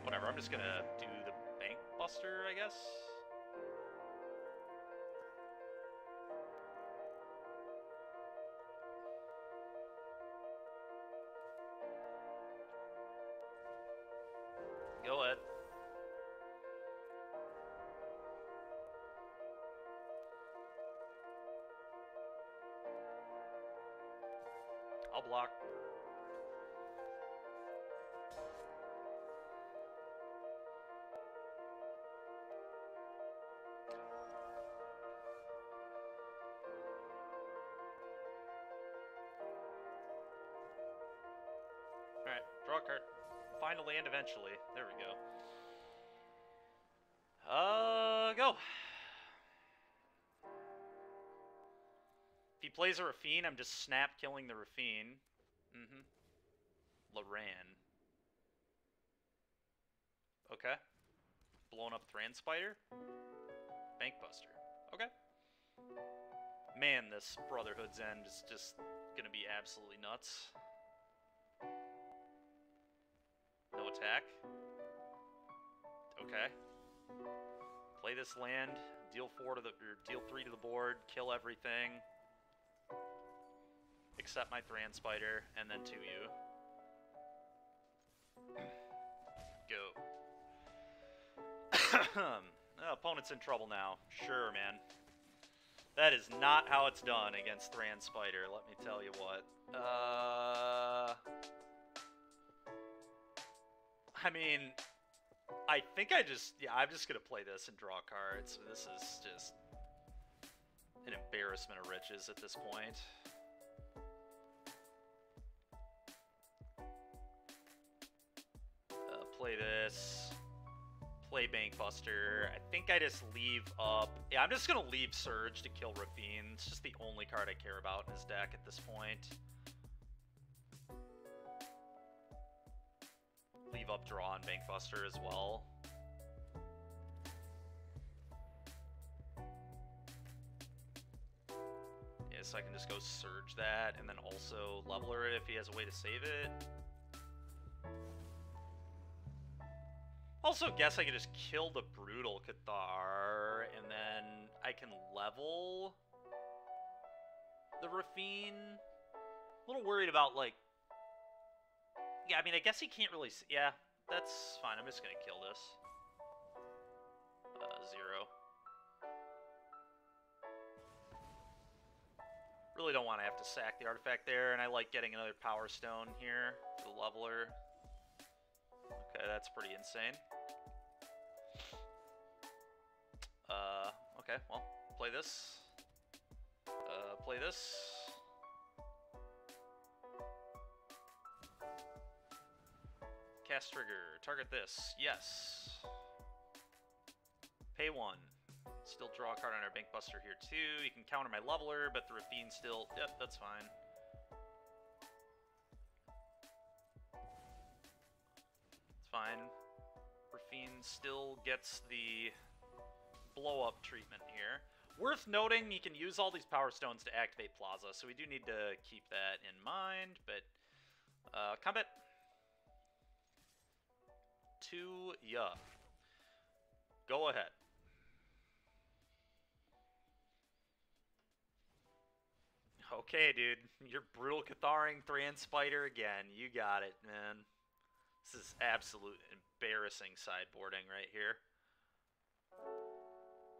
Whatever, I'm just gonna do the Bank Buster, I guess. I'll block. Alright, draw a card. Find a land eventually. There we go. Go. If he plays a Rafine, I'm just snap killing the Rafine. Loran. Okay. Blown up Thran Spider. Bankbuster. Okay. Man, this Brotherhood's End is just gonna be absolutely nuts. No attack. Okay. Play this land, deal 3 to the board, kill everything. Except my Thran Spider, and then 2 you. Go. Opponent's in trouble now. Sure, man. That is not how it's done against Thran Spider, let me tell you what. I mean, I think I'm just gonna play this and draw cards. This is just an embarrassment of riches at this point. Play this. Play Bankbuster. I think I just leave up... Yeah, I'm just going to leave Surge to kill Ravine. It's just the only card I care about in his deck at this point. Leave up Draw on Bankbuster as well. Yeah, so I can just go Surge that, and then also Leveler it if he has a way to save it. Also, guess I could just kill the Brutal Cathar, and then I can level the Rafine. A little worried about, like... Yeah, I mean, I guess he can't really... Yeah, that's fine. I'm just gonna kill this. 0. Really don't want to have to sack the artifact there, and I like getting another Power Stone here for the leveler. Okay, that's pretty insane. Okay, well, play this. Play this. Cast trigger. Target this. Yes. Pay 1. Still draw a card on our Bankbuster here, too. You can counter my leveler, but the Rafine still... Yep, that's fine. Fine. Rafine still gets the blow-up treatment here. Worth noting, you can use all these Power Stones to activate Plaza, so we do need to keep that in mind, but... combat. 2, yeah. Go ahead. Okay, dude. You're Brutal Catharing Thran Spider again. You got it, man. This is absolute embarrassing sideboarding right here.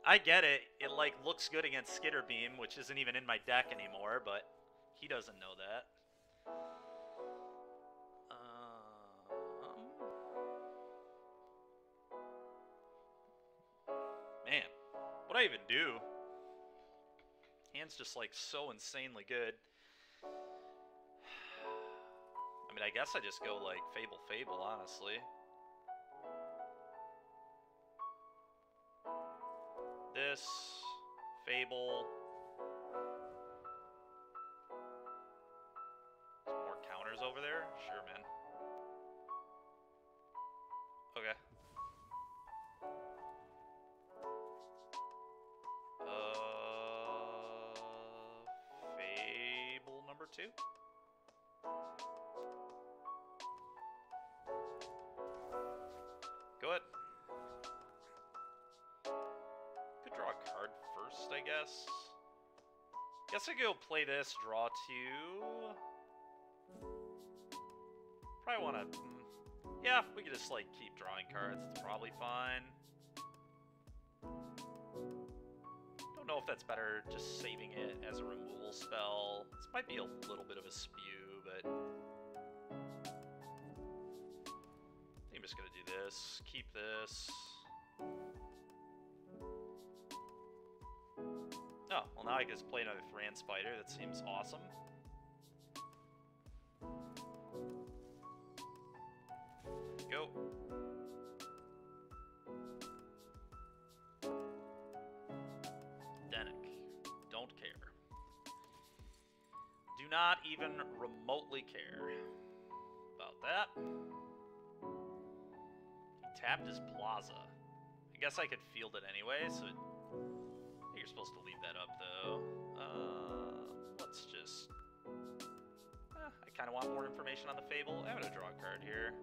I get it. It, like, looks good against Skitterbeam, which isn't even in my deck anymore, but he doesn't know that. Man, what'd I even do? Hand's just, like, so insanely good. I mean, I guess I just go, like, Fable, honestly. This, Fable. Some more counters over there? Sure, man. Okay. Fable number 2? Go ahead. Could draw a card first, I guess. Guess I could go play this, draw 2. Probably want to... Yeah, we could just, like, keep drawing cards. It's probably fine. Don't know if that's better, just saving it as a removal spell. This might be a little bit of a spew, but... but I think I'm just gonna do this. Keep this. Oh, well now I can just play another Thran Spider. That seems awesome. Go. Denick. Don't care. Do not even remotely care about that. He tapped his Plaza. I guess I could field it anyway, so you're supposed to leave that up, though. Let's just... I kind of want more information on the Fable. I'm going to draw a card here.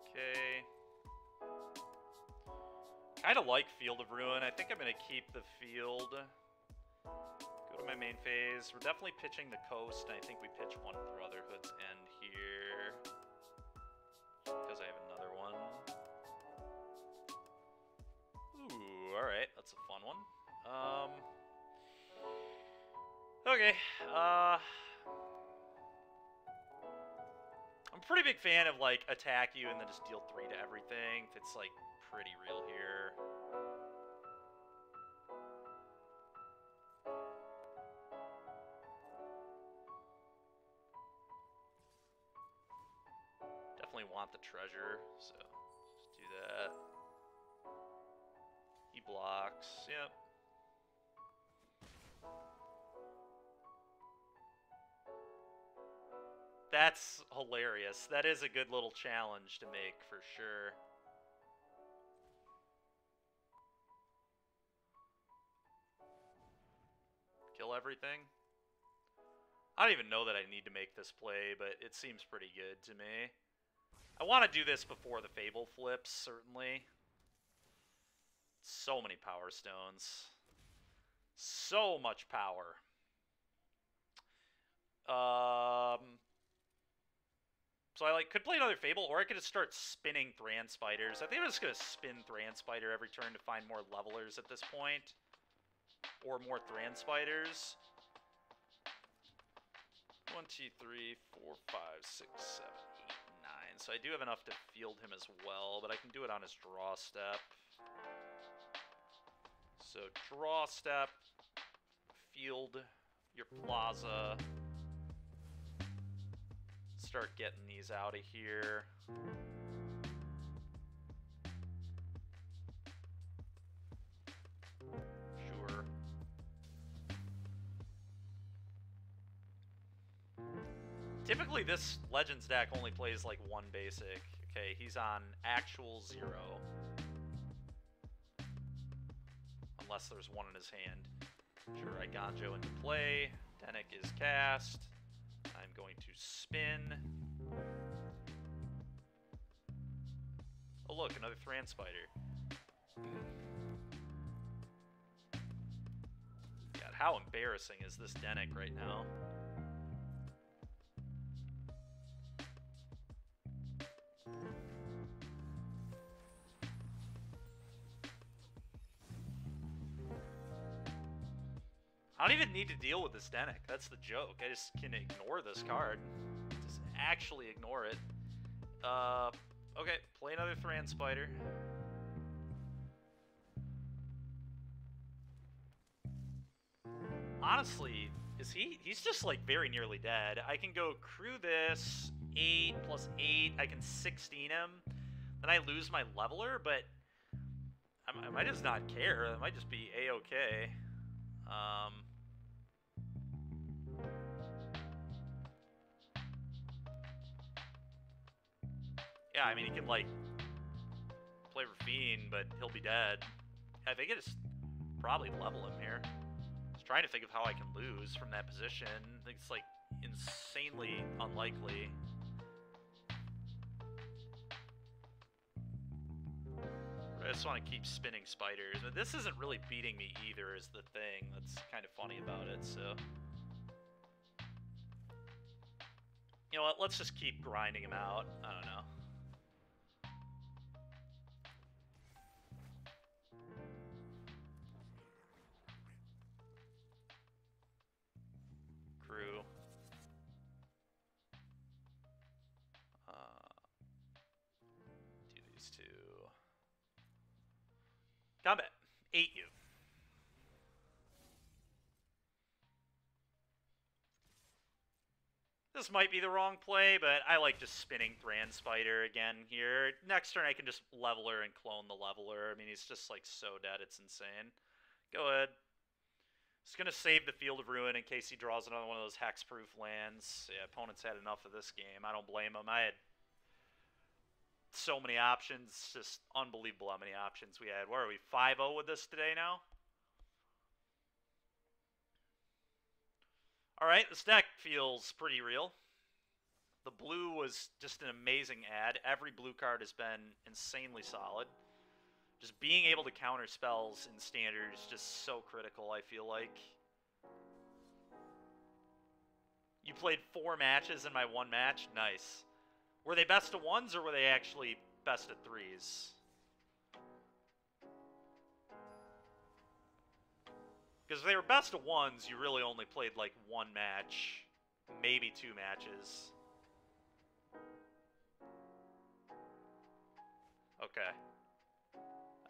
Okay. Kind of like Field of Ruin. I think I'm going to keep the field. Go to my main phase. We're definitely pitching the coast, and I think we pitch one Brotherhood's End here. Because I have another one. Ooh, alright. That's a fun one. Okay. I'm a pretty big fan of, like, attack you and then just deal 3 to everything. It's, like, pretty real here. Definitely want the treasure, so just do that. He blocks, yep. That's hilarious. That is a good little challenge to make, for sure. Kill everything? I don't even know that I need to make this play, but it seems pretty good to me. I want to do this before the Fable flips, certainly. So many Power Stones. So much power. So I could play another Fable, or I could just start spinning Thran Spiders. I think I'm just going to spin Thran Spider every turn to find more levelers at this point. Or more Thran Spiders. 1, 2, 3, 4, 5, 6, 7, 8, 9. So I do have enough to field him as well, but I can do it on his draw step. So draw step, field your Plaza. Start getting these out of here. Sure. Typically this Legends deck only plays like one basic. Okay, he's on actual 0. Unless there's one in his hand. Sure, I Ganjo into play. Denick is cast. I'm going to spin. Oh look, another Thran Spider. God, how embarrassing is this Denick right now? I don't even need to deal with this Denick. That's the joke. I just can ignore this card. Just actually ignore it. Okay, play another Thran Spider. Honestly, he's just like very nearly dead. I can go crew this, 8 plus 8, I can 16 him. Then I lose my leveler, but I might just not care. It might just be A-okay. Yeah, I mean, he can, like, play Rafine, but he'll be dead. I think I just probably level him here. Just trying to think of how I can lose from that position. I think it's, like, insanely unlikely. I just want to keep spinning spiders. But this isn't really beating me either, is the thing that's kind of funny about it, so... You know what, let's just keep grinding him out. I don't know. Combat. 8 you. This might be the wrong play, but I like just spinning Thran Spider again here. Next turn I can just Leveler and clone the Leveler. I mean, he's just like so dead, it's insane. Go ahead. Just gonna save the Field of Ruin in case he draws another one of those hexproof lands. Yeah, opponents had enough of this game. I don't blame them. I had so many options. Just unbelievable how many options we had. Where are we? 5-0 with this today now? Alright, this deck feels pretty real. The blue was just an amazing ad. Every blue card has been insanely solid. Just being able to counter spells in Standard is just so critical, I feel like. You played 4 matches in my 1 match? Nice. Were they best of 1s or were they actually best of 3s? Because if they were best of 1s, you really only played like 1 match, maybe 2 matches. Okay.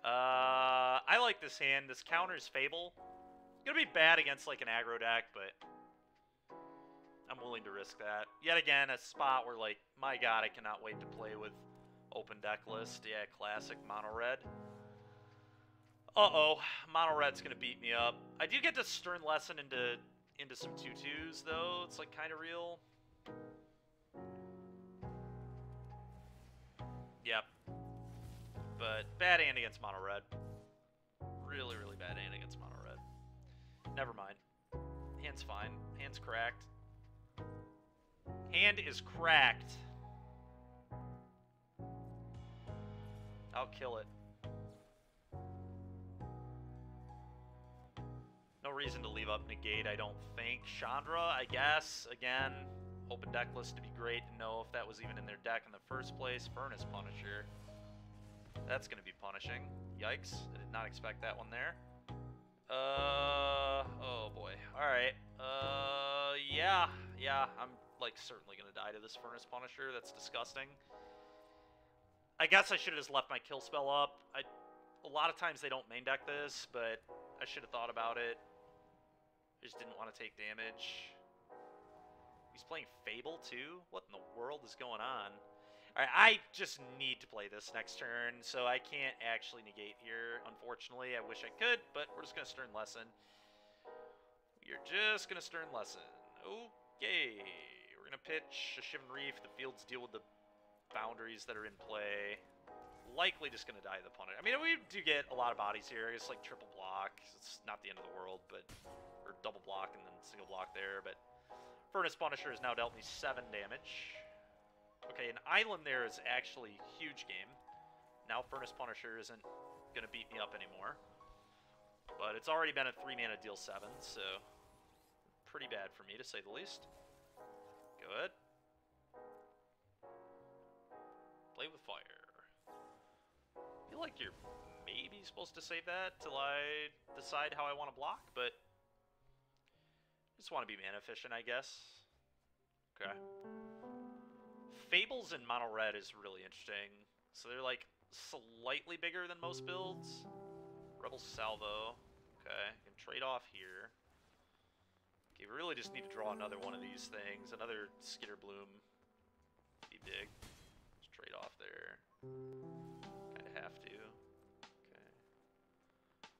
I like this hand. This counters Fable. It's gonna be bad against like an aggro deck, but I'm willing to risk that. Yet again, a spot where like, my god, I cannot wait to play with open deck list. Yeah, classic mono red. Uh-oh, mono red's gonna beat me up. I do get to Stern Lesson into some 2/2s though. It's like kind of real. Yep. But bad hand against mono red. Really, really bad hand against mono red. Never mind. Hand's fine. Hand's cracked. Hand is cracked. I'll kill it. No reason to leave up Negate, I don't think. Chandra, I guess. Again, open deck list to be great to know if that was even in their deck in the first place. Furnace Punisher. That's going to be punishing. Yikes. I did not expect that one there. Oh boy. Alright. Yeah. I'm, like, certainly going to die to this Furnace Punisher. That's disgusting. I guess I should have just left my kill spell up. A lot of times they don't main deck this, but I should have thought about it. I just didn't want to take damage. He's playing Fable, too? What in the world is going on? Alright, I just need to play this next turn, so I can't actually negate here, unfortunately. I wish I could, but we're just going to Stern Lesson. We're just going to Stern Lesson. Okay. We're going to pitch a Shivan Reef. The fields deal with the boundaries that are in play. Likely just going to die to the opponent. I mean, we do get a lot of bodies here. It's like triple block. It's not the end of the world, but... Or double block and then single block there, but... Furnace Punisher has now dealt me 7 damage. Okay, an island there is actually a huge game. Now Furnace Punisher isn't going to beat me up anymore. But it's already been a 3-mana deal 7, so... Pretty bad for me, to say the least. Good. Play with fire. I feel like you're maybe supposed to save that till I decide how I want to block, but... Just want to be mana efficient, I guess. Okay. Fables in mono red is really interesting. So they're like slightly bigger than most builds. Rebel Salvo. Okay, I can trade off here. Okay, we really just need to draw another one of these things. Another Skitter Bloom. Be big. Just trade off there. Kind of have to. Okay.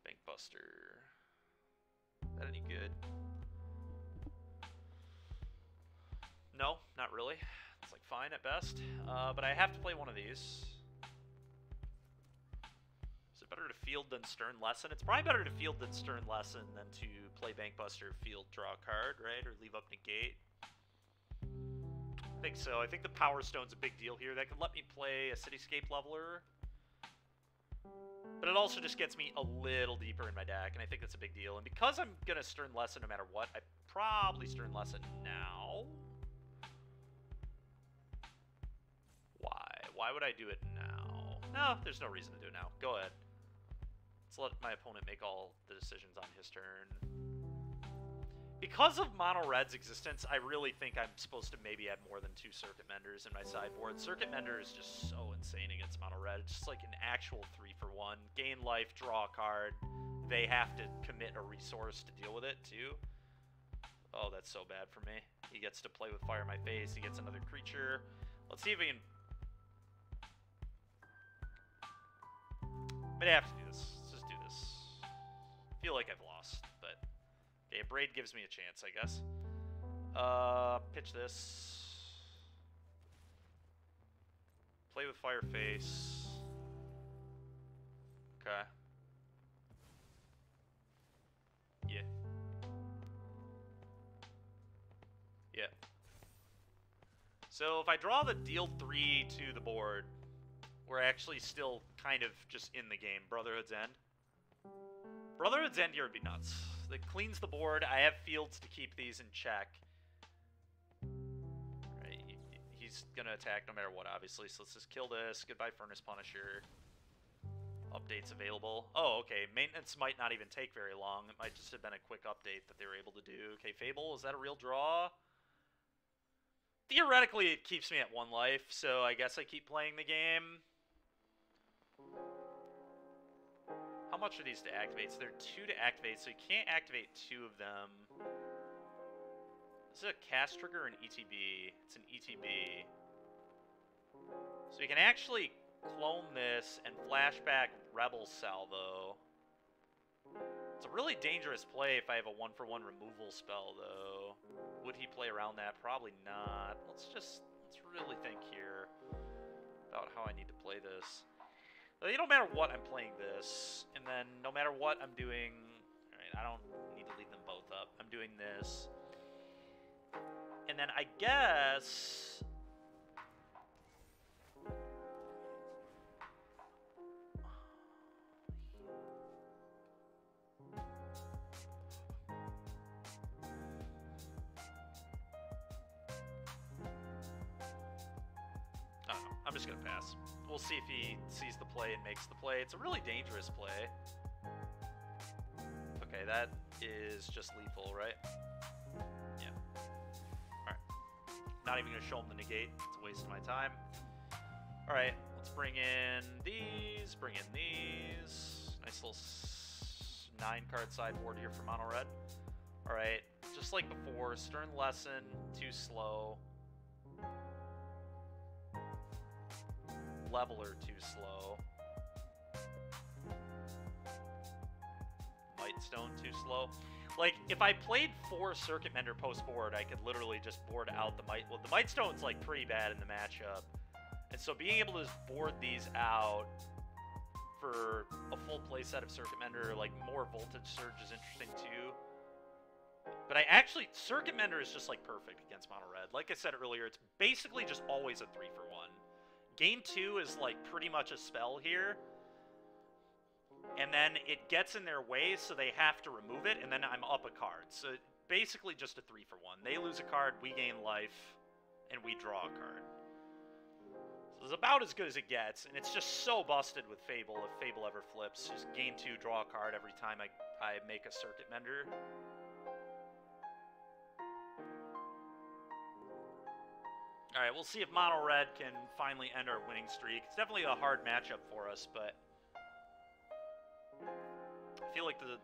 Bankbuster. That any good? No, not really. It's like fine at best. But I have to play one of these. Is it better to field than Stern Lesson? It's probably better to field than Stern Lesson than to play Bankbuster, field, draw a card, right? Or leave up Negate. I think so. I think the Powerstone's a big deal here. That can let me play a Cityscape Leveler. But it also just gets me a little deeper in my deck, and I think that's a big deal. And because I'm going to Stern Lesson no matter what, I probably Stern Lesson now. Why would I do it now? No, there's no reason to do it now. Go ahead. Let's let my opponent make all the decisions on his turn. Because of Mono Red's existence, I really think I'm supposed to maybe have more than 2 Circuit Menders in my sideboard. Circuit Mender is just so insane against Mono Red. It's just like an actual 3-for-1. Gain life, draw a card. They have to commit a resource to deal with it, too. Oh, that's so bad for me. He gets to play with fire in my face. He gets another creature. Let's see if we can... But I have to do this. Let's just do this. I feel like I've lost, but... Okay, Braid gives me a chance, I guess. Pitch this. Play with fire face. Okay. Yeah. Yeah. So if I draw the deal 3 to the board, we're actually still kind of just in the game. Brotherhood's End. Brotherhood's End here would be nuts. It cleans the board. I have fields to keep these in check. Right, he's going to attack no matter what, obviously. So let's just kill this. Goodbye, Furnace Punisher. Updates available. Oh, okay. Maintenance might not even take very long. It might just have been a quick update that they were able to do. Okay, Fable, is that a real draw? Theoretically, it keeps me at 1 life, so I guess I keep playing the game. How much are these to activate? So there are 2 to activate, so you can't activate 2 of them. This is a cast trigger or an ETB? It's an ETB. So you can actually clone this and flashback Rebel Salvo. It's a really dangerous play if I have a 1-for-1 removal spell, though. Would he play around that? Probably not. Let's really think here about how I need to play this. No matter what, I'm playing this, and then no matter what I'm doing, alright, I don't need to leave them both up. I'm doing this. And then I guess... I don't know. I'm just going to pass. We'll see if he sees the play and makes the play. It's a really dangerous play. Okay, that is just lethal, right? Yeah. Alright. Not even going to show him the negate. It's a waste of my time. Alright, let's bring in these. Bring in these. Nice little 9-card sideboard here for Mono Red. Alright, just like before, Stern Lesson, too slow. Leveler too slow. Mightstone too slow. Like, if I played 4 Circuit Mender post-board, I could literally just board out the Might... Well, the Mightstone's, like, pretty bad in the matchup. And so being able to just board these out for a full playset of Circuit Mender, like, more Voltage Surge is interesting, too. But Circuit Mender is just, like, perfect against Mono Red. Like I said earlier, it's basically just always a 3-for-1. Gain 2 is, like, pretty much a spell here. And then it gets in their way, so they have to remove it, and then I'm up a card. So basically just a 3-for-1. They lose a card, we gain life, and we draw a card. So it's about as good as it gets, and it's just so busted with Fable if Fable ever flips. Just gain 2, draw a card every time I make a Circuit Mender. Alright, we'll see if Mono Red can finally end our winning streak. It's definitely a hard matchup for us, but I feel like the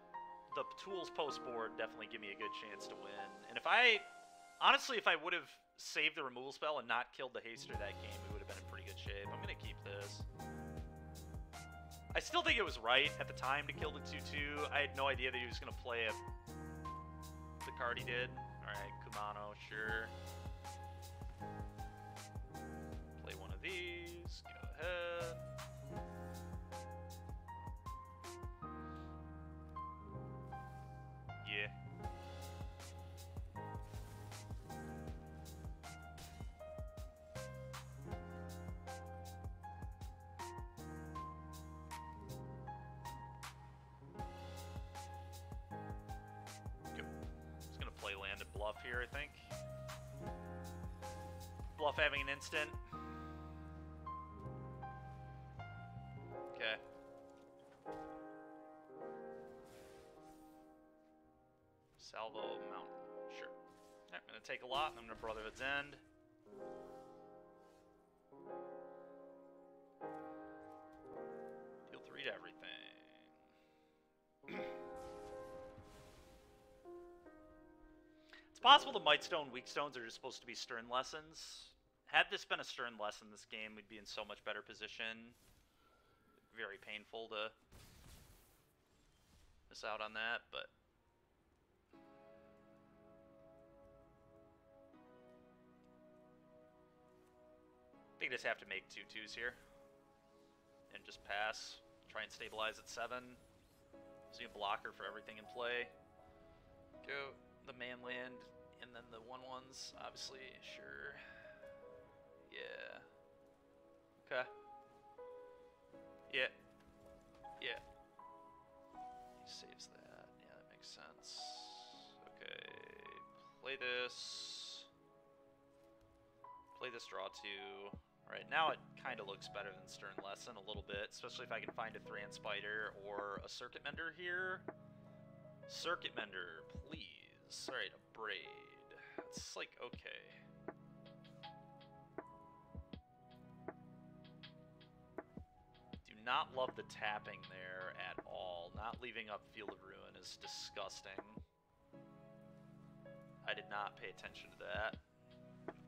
tools post-board definitely give me a good chance to win. And honestly, if I would have saved the removal spell and not killed the Haster that game, we would have been in pretty good shape. I'm going to keep this. I still think it was right at the time to kill the 2-2. I had no idea that he was going to play the card he did. Alright, Kumano, sure. Play one of these. Go ahead. Yeah. Good. Just gonna play land and bluff here, I think. Bluff having an instant. Okay. Salvo Mountain. Gonna take a lot, and I'm gonna Brotherhood's End. Deal 3 to everything. It's possible the Mightstone and Weakstones are just supposed to be Stern Lessons. Had this been a Stern Lesson this game, we'd be in so much better position. Very painful to miss out on that, but... I think I just have to make 2/2s here. And just pass. Try and stabilize at 7. See a blocker for everything in play. Go the manland and then the 1/1s, obviously, sure. Yeah. Okay. Yeah. Yeah. He saves that. Yeah, that makes sense. Okay. Play this. Play this draw 2. Alright, now it kind of looks better than Stern Lesson a little bit, especially if I can find a Thran Spider or a Circuit Mender here. Circuit Mender, please. Alright, a Braid. It's like, okay. Do not love the tapping there at all. Not leaving up Field of Ruin is disgusting. I did not pay attention to that.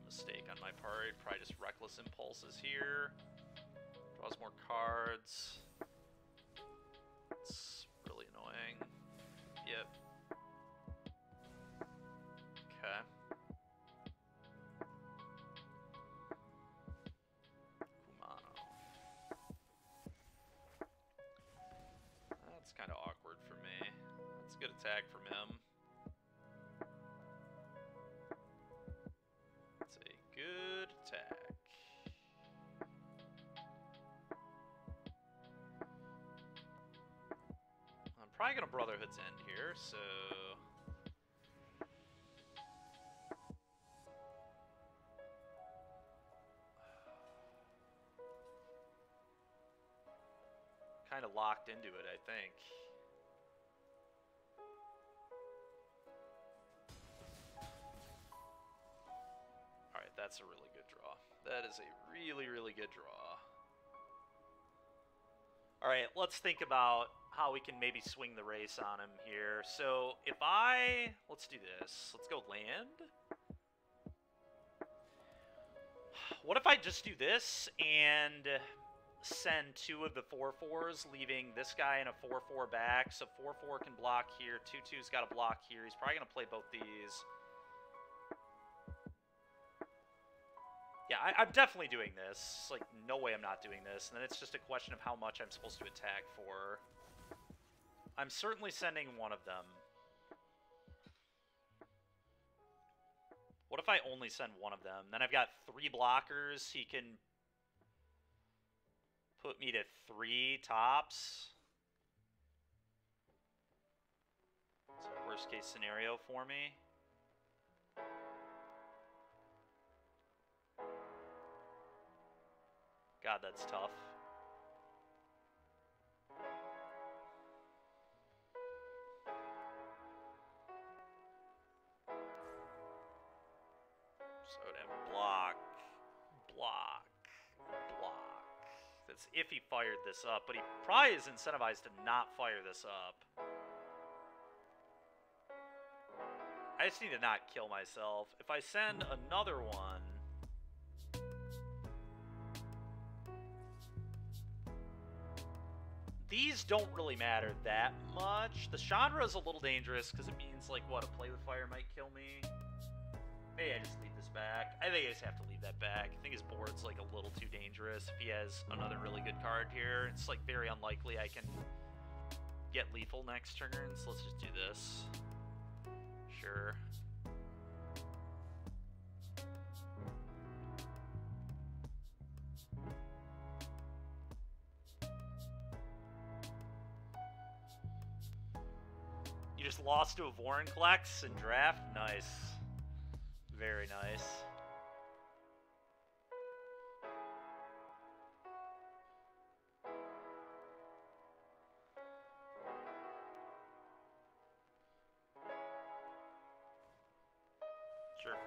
Mistake on my part. Probably just reckless impulses here. Draws more cards. It's really annoying. Yep. Okay. Kumano. That's kind of awkward for me. That's a good attack from him. It's a good attack. I'm probably gonna Brotherhood's End here, so... kind of locked into it, I think. Alright, that's a really good draw. That is a really, really good draw. Alright, let's think about how we can maybe swing the race on him here. So, if I... let's do this. Let's go land. What if I just do this and send 2 of the 4/4s, leaving this guy in a 4/4 back? So 4/4 can block here. 2/2's got to block here. He's probably going to play both these. Yeah, I'm definitely doing this. Like, no way I'm not doing this. And then it's just a question of how much I'm supposed to attack for. I'm certainly sending one of them. What if I only send one of them? Then I've got 3 blockers. He can put me to 3 tops. It's a worst case scenario for me. God, that's tough. So I would have block, block, block. That's if he fired this up, but he probably is incentivized to not fire this up. I just need to not kill myself. If I send another one... these don't really matter that much. The Chandra is a little dangerous because it means, like, what, a play with fire might kill me? Maybe I just leave this back. I think I just have to leave that back. I think his board's, like, a little too dangerous. If he has another really good card here, it's, like, very unlikely I can get lethal next turn, so let's just do this. Sure. You just lost to a Vorinclex in draft? Nice. Very nice. Sure.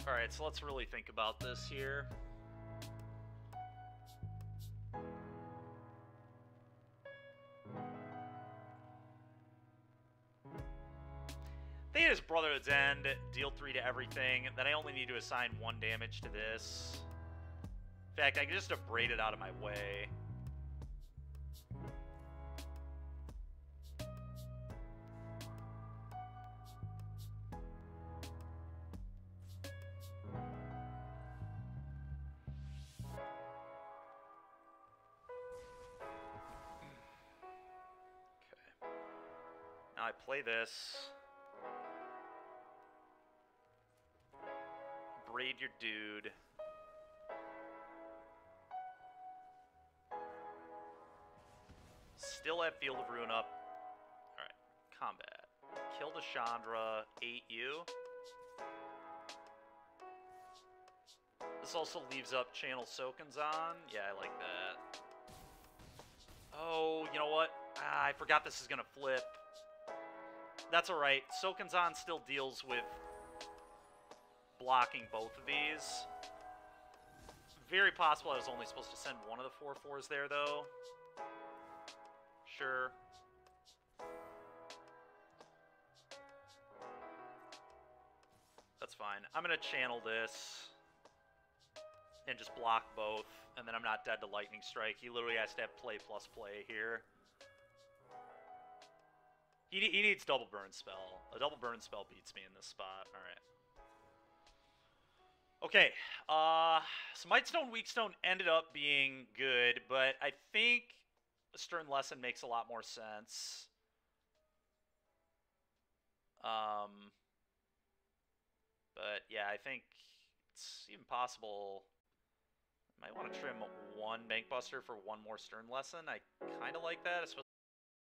Alright, so let's really think about this here. Thea's Brotherhood's End, deal 3 to everything. Then I only need to assign 1 damage to this. In fact, I can just abrade it out of my way. Okay. Now I play this. Braid your dude. Still have Field of Ruin up. Alright, combat. Kill the Chandra, 8 you. This also leaves up Channel Soken's-on. Yeah, I like that. Oh, you know what? I forgot this is going to flip. That's alright. Soken's-on still deals with blocking both of these. Very possible I was only supposed to send one of the 4/4s there, though. Sure. That's fine. I'm going to channel this and just block both, and then I'm not dead to Lightning Strike. He literally has to have play plus play here. He needs double burn spell. A double burn spell beats me in this spot. Alright. Okay. So Mightstone, Weakstone ended up being good, but I think a Stern Lesson makes a lot more sense. But yeah, I think it's even possible. Might want to trim 1 Bankbuster for 1 more Stern Lesson. I kind of like that, especially